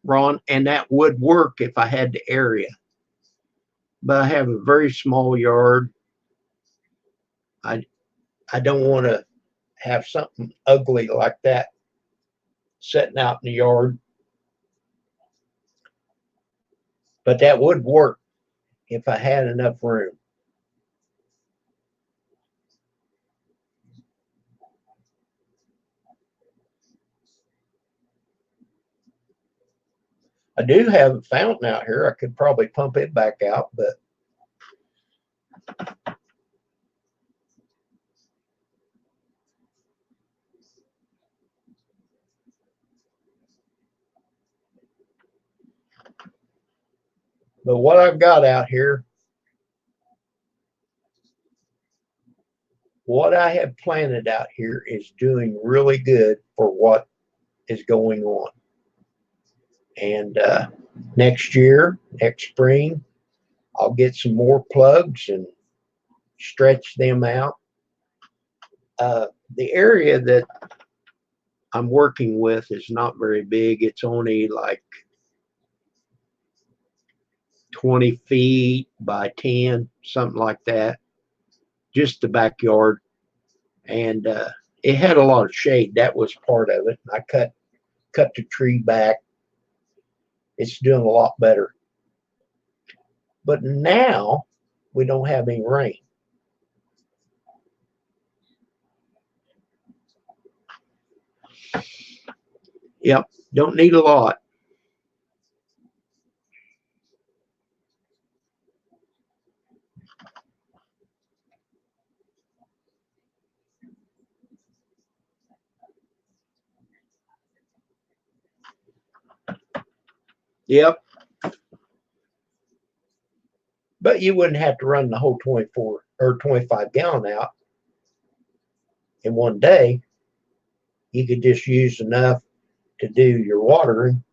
Ron, and that would work if I had the area. But I have a very small yard. I don't want to have something ugly like that sitting out in the yard. But that would work if I had enough room. I do have a fountain out here. I could probably pump it back out, but what I've got out here, what I have planted out here is doing really good for what is going on. And next year, next spring, I'll get some more plugs and stretch them out. The area that I'm working with is not very big. It's only like 20 feet by 10, something like that. Just the backyard. And it had a lot of shade. That was part of it. I cut the tree back. It's doing a lot better. But now we don't have any rain. Yep, don't need a lot. Yep. But you wouldn't have to run the whole 24 or 25 gallon out in one day. You could just use enough to do your watering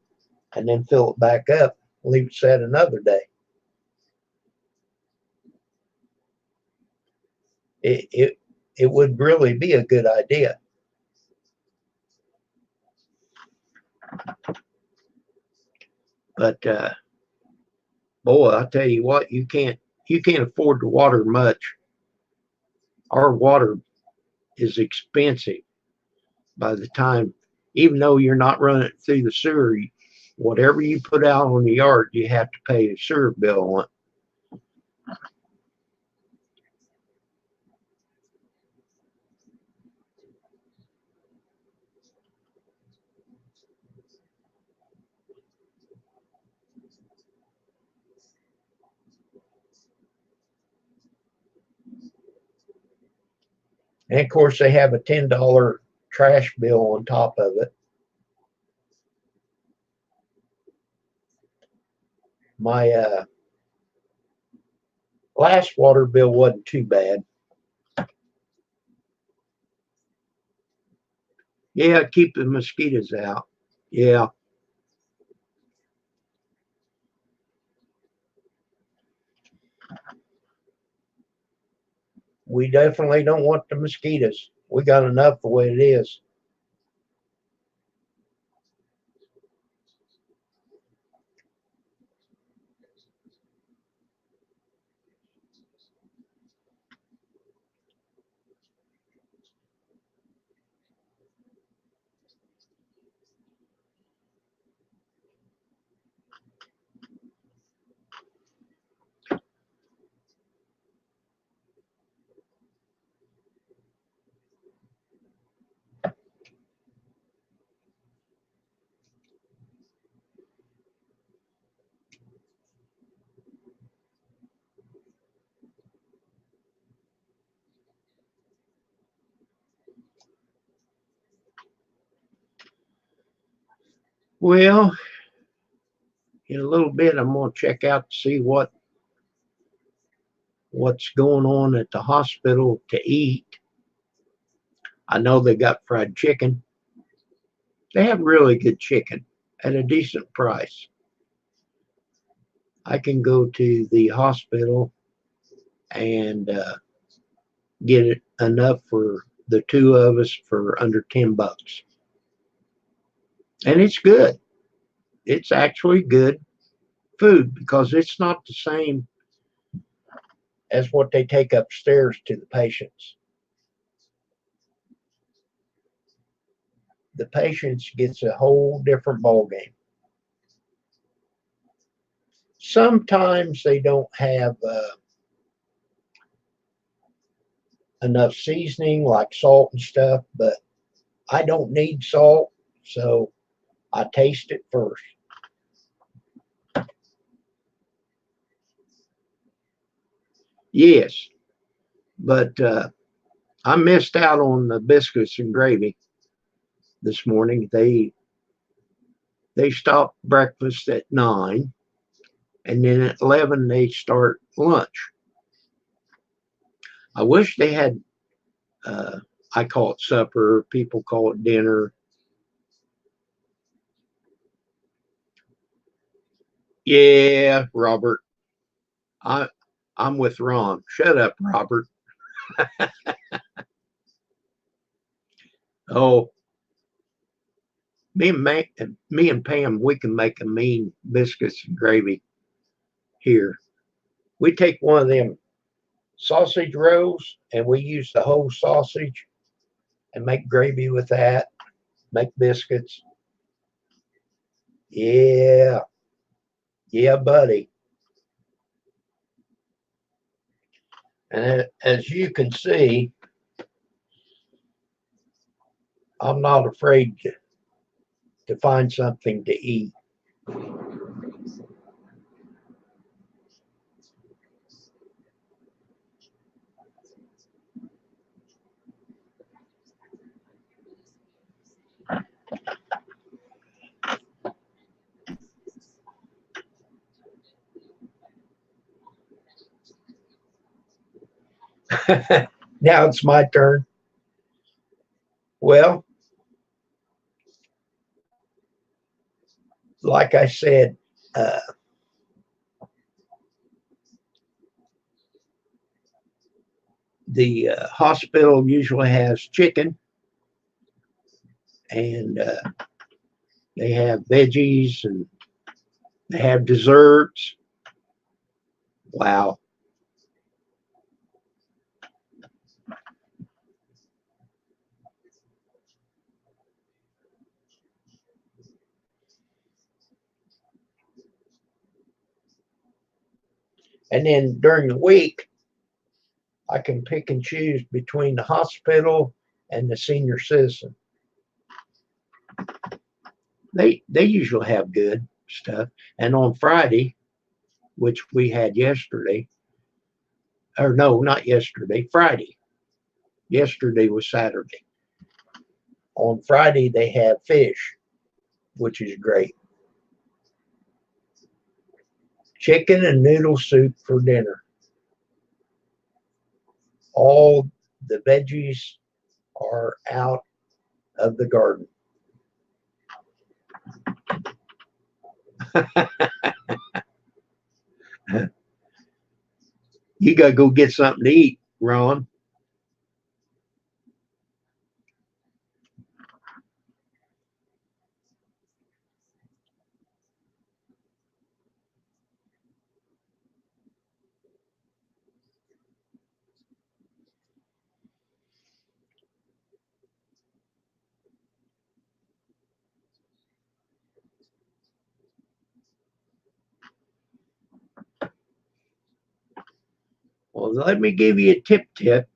and then fill it back up, leave it set another day. It would really be a good idea. But boy, I'll tell you what, you can't afford to water much. Our water is expensive by the time, even though you're not running it through the sewer, whatever you put out on the yard, you have to pay a sewer bill on it. And of course, they have a $10 trash bill on top of it. My last water bill wasn't too bad. Yeah, keep the mosquitoes out. Yeah. We definitely don't want the mosquitoes. We got enough the way it is. Well, in a little bit, I'm going to check out to see what's going on at the hospital to eat. I know they got fried chicken. They have really good chicken at a decent price. I can go to the hospital and get it enough for the two of us for under $10. And it's good. It's actually good food because it's not the same as what they take upstairs to the patients. The patients gets a whole different ball game. Sometimes they don't have enough seasoning like salt and stuff, but I don't need salt, so I taste it first. Yes, but I missed out on the biscuits and gravy this morning. They stop breakfast at 9, and then at 11 they start lunch. I wish they had. I call it supper. People call it dinner. Yeah, Robert. I I'm with Ron. Shut up, Robert. Oh, me and Pam, we can make a mean biscuits and gravy here. We take one of them sausage rolls and we use the whole sausage and make gravy with that. Make biscuits. Yeah, yeah, buddy. And as you can see, I'm not afraid to find something to eat. Now it's my turn. Well, like I said, uh, the hospital usually has chicken and they have veggies and they have desserts. Wow. And then during the week, I can pick and choose between the hospital and the senior citizen. They usually have good stuff. And on Friday, which we had yesterday, or no, not yesterday, Friday, Yesterday was Saturday. On Friday, they have fish, which is great. Chicken and noodle soup for dinner. All the veggies are out of the garden. You got to go get something to eat, Ron. Well, let me give you a tip.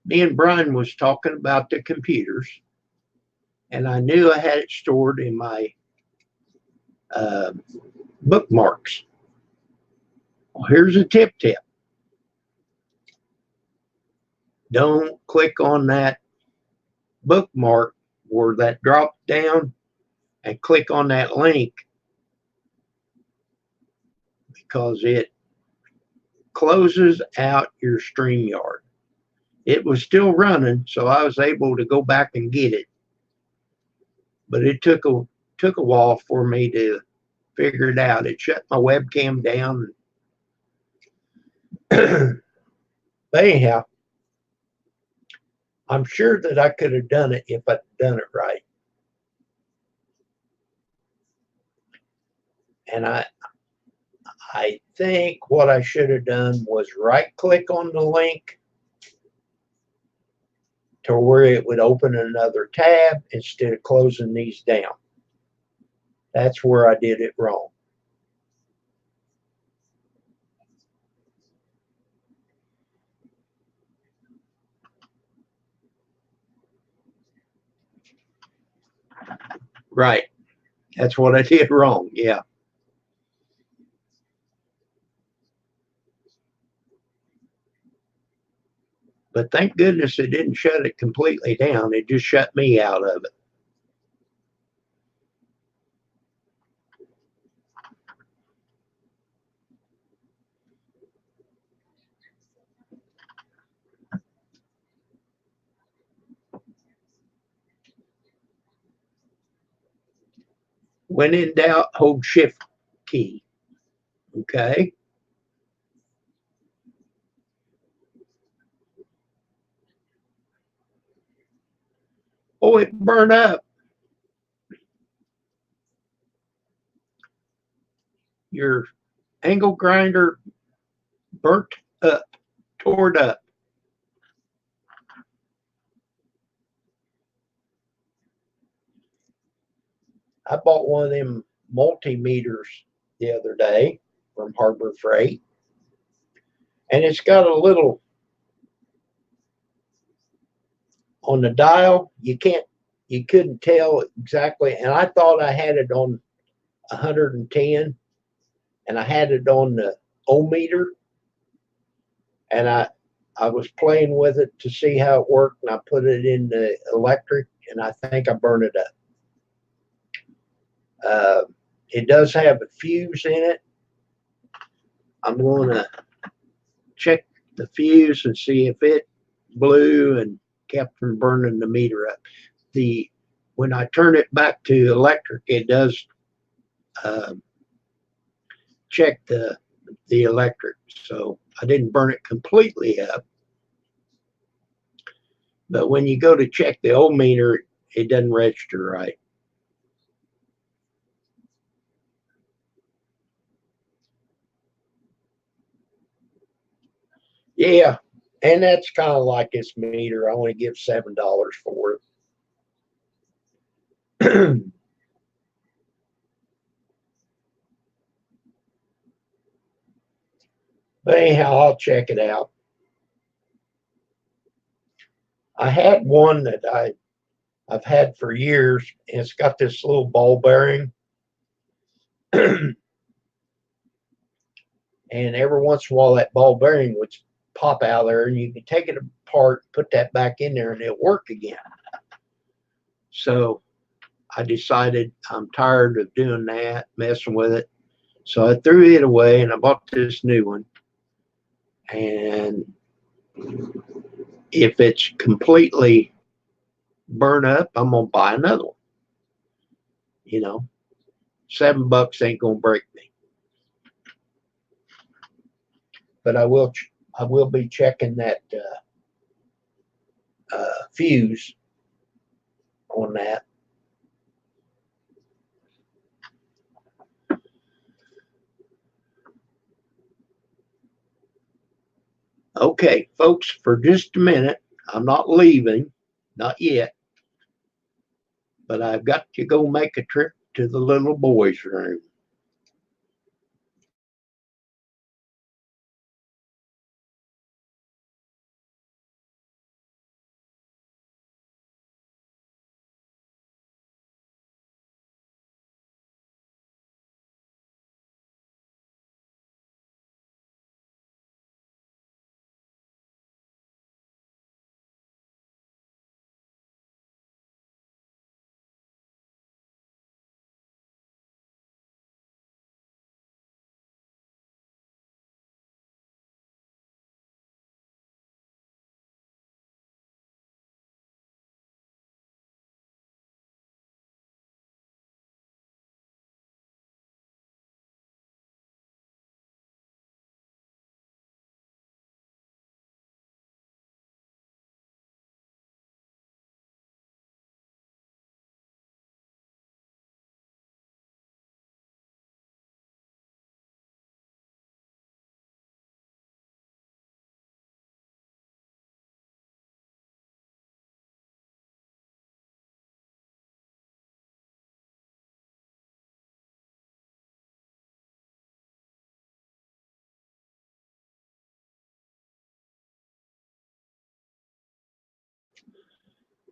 Me and Brian was talking about the computers, and I knew I had it stored in my bookmarks. Well, here's a tip. Don't click on that bookmark or that drop down and click on that link, because it closes out your StreamYard. It was still running, so I was able to go back and get it, but it took a while for me to figure it out. It shut my webcam down. But anyhow, I'm sure that I could have done it if I'd done it right. And I think what I should have done was right click on the link to where it would open another tab instead of closing these down. That's where I did it wrong. Right. That's what I did wrong. Yeah. But thank goodness it didn't shut it completely down. It just shut me out of it. When in doubt, hold shift key. Okay. Oh, it burned up. Your angle grinder burnt up, tore up. I bought one of them multimeters the other day from Harbor Freight, and it's got a little on the dial. You couldn't tell exactly, and I thought I had it on 110, and I had it on the ohmmeter, and I was playing with it to see how it worked, and I put it in the electric, and I think I burned it up. It does have a fuse in it. I'm going to check the fuse and see if it blew and kept from burning the meter up. When I turn it back to electric, it does check the electric. So I didn't burn it completely up. But when you go to check the ohmmeter, it doesn't register right. Yeah, and that's kind of like this meter. I only give $7 for it. But anyhow, I'll check it out. I had one that I've had for years, and it's got this little ball bearing. And every once in a while, that ball bearing would pop out of there, and you can take it apart, put that back in there, and it'll work again. So I decided I'm tired of doing that, messing with it. So I threw it away and I bought this new one. And if it's completely burnt up, I'm going to buy another one. You know, $7 ain't going to break me. But I will be checking that fuse on that. Okay, folks, for just a minute, I'm not leaving, not yet, but I've got to go make a trip to the little boy's room.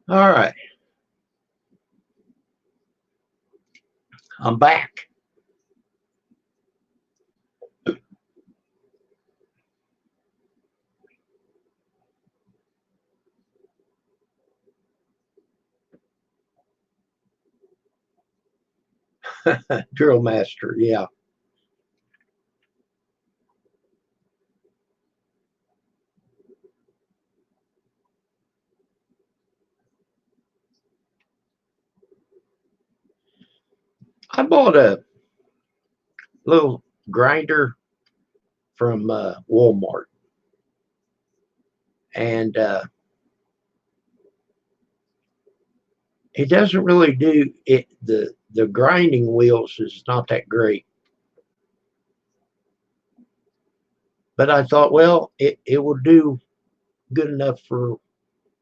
All right, I'm back. Drill master, yeah. I bought a little grinder from Walmart, and it doesn't really do it. The grinding wheels is not that great, but I thought, well, it will do good enough for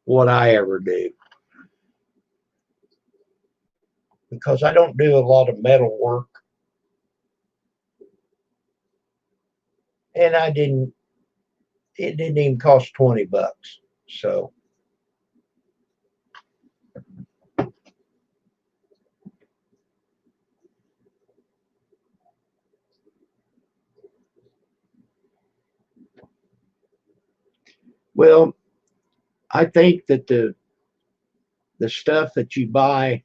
what I ever do, because I don't do a lot of metal work, and it didn't even cost $20. So well, I think that the stuff that you buy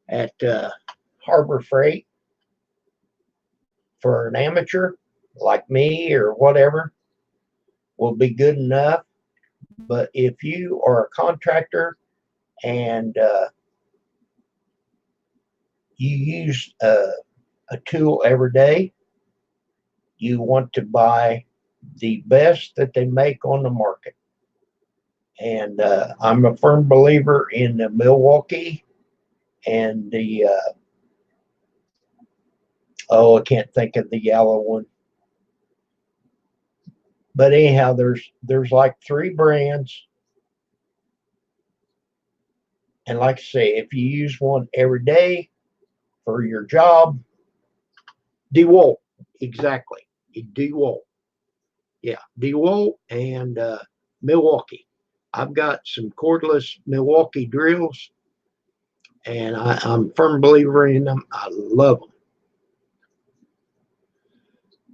at Harbor Freight for an amateur like me or whatever will be good enough. But if you are a contractor and you use a tool every day, you want to buy the best that they make on the market. And I'm a firm believer in the Milwaukee and the I can't think of the yellow one. But anyhow, there's like 3 brands, and like I say, if you use one every day for your job, DeWalt, exactly, DeWalt, yeah, DeWalt and Milwaukee. I've got some cordless Milwaukee drills, and I'm a firm believer in them. I love them.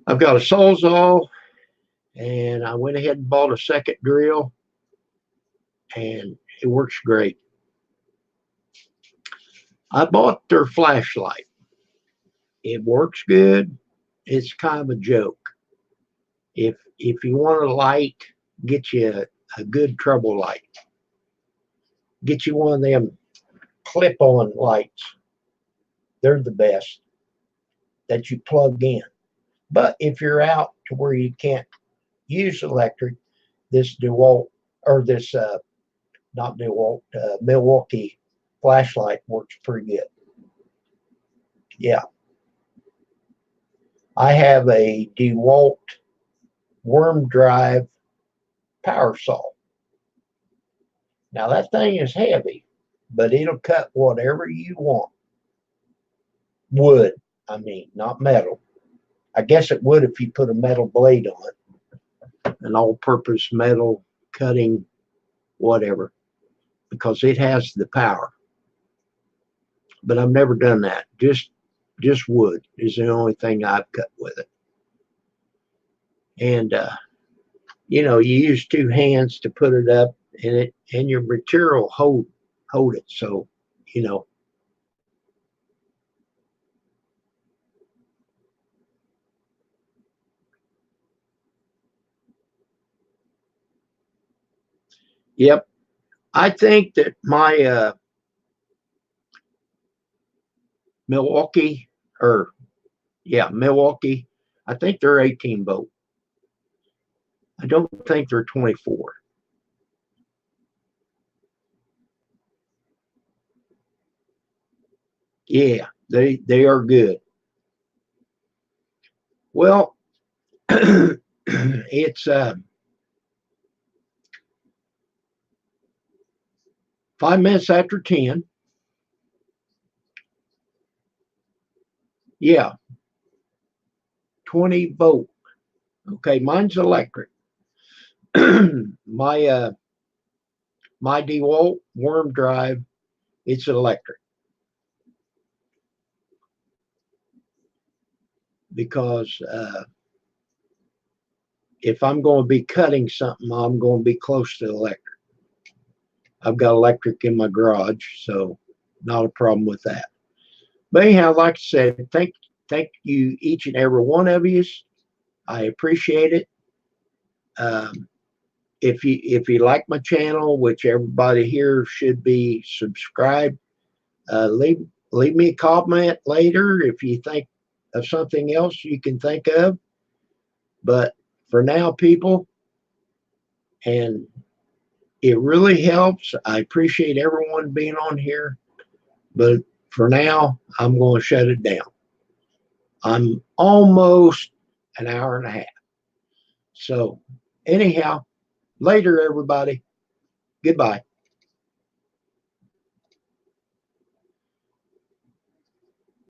I've got a Sawzall, And I went ahead and bought a second drill, and it works great. I bought their flashlight. It works good. It's kind of a joke. If you want a light, get you a good trouble light. Get you one of them clip-on lights. They're the best that you plug in. But if you're out to where you can't use electric, this DeWalt, or this not DeWalt, Milwaukee flashlight works pretty good. Yeah. I have a DeWalt worm drive power saw. Now that thing is heavy, but it'll cut whatever you want. Wood, I mean, not metal. I guess it would if you put a metal blade on it, an all-purpose metal cutting whatever, because it has the power. But I've never done that. Just wood is the only thing I've cut with it. And you know, you use two hands to put it up, and your material hold it. So, you know. Yep. I think that my Milwaukee, Milwaukee, I think they're 18 volt. I don't think they're 24. Yeah, they are good. Well, it's 5 minutes after 10. Yeah, 20 volt. Okay, mine's electric. my my DeWalt worm drive, it's electric. Because if I'm going to be cutting something, I'm going to be close to electric. I've got electric in my garage, so not a problem with that. But anyhow, like I said, thank you, each and every one of you. I appreciate it. If you like my channel, which everybody here should be subscribed, leave me a comment later if you think of something else you can think of. But for now, people, and it really helps. I appreciate everyone being on here. But for now, I'm going to shut it down. I'm almost an hour and a half. So anyhow, later, everybody. Goodbye.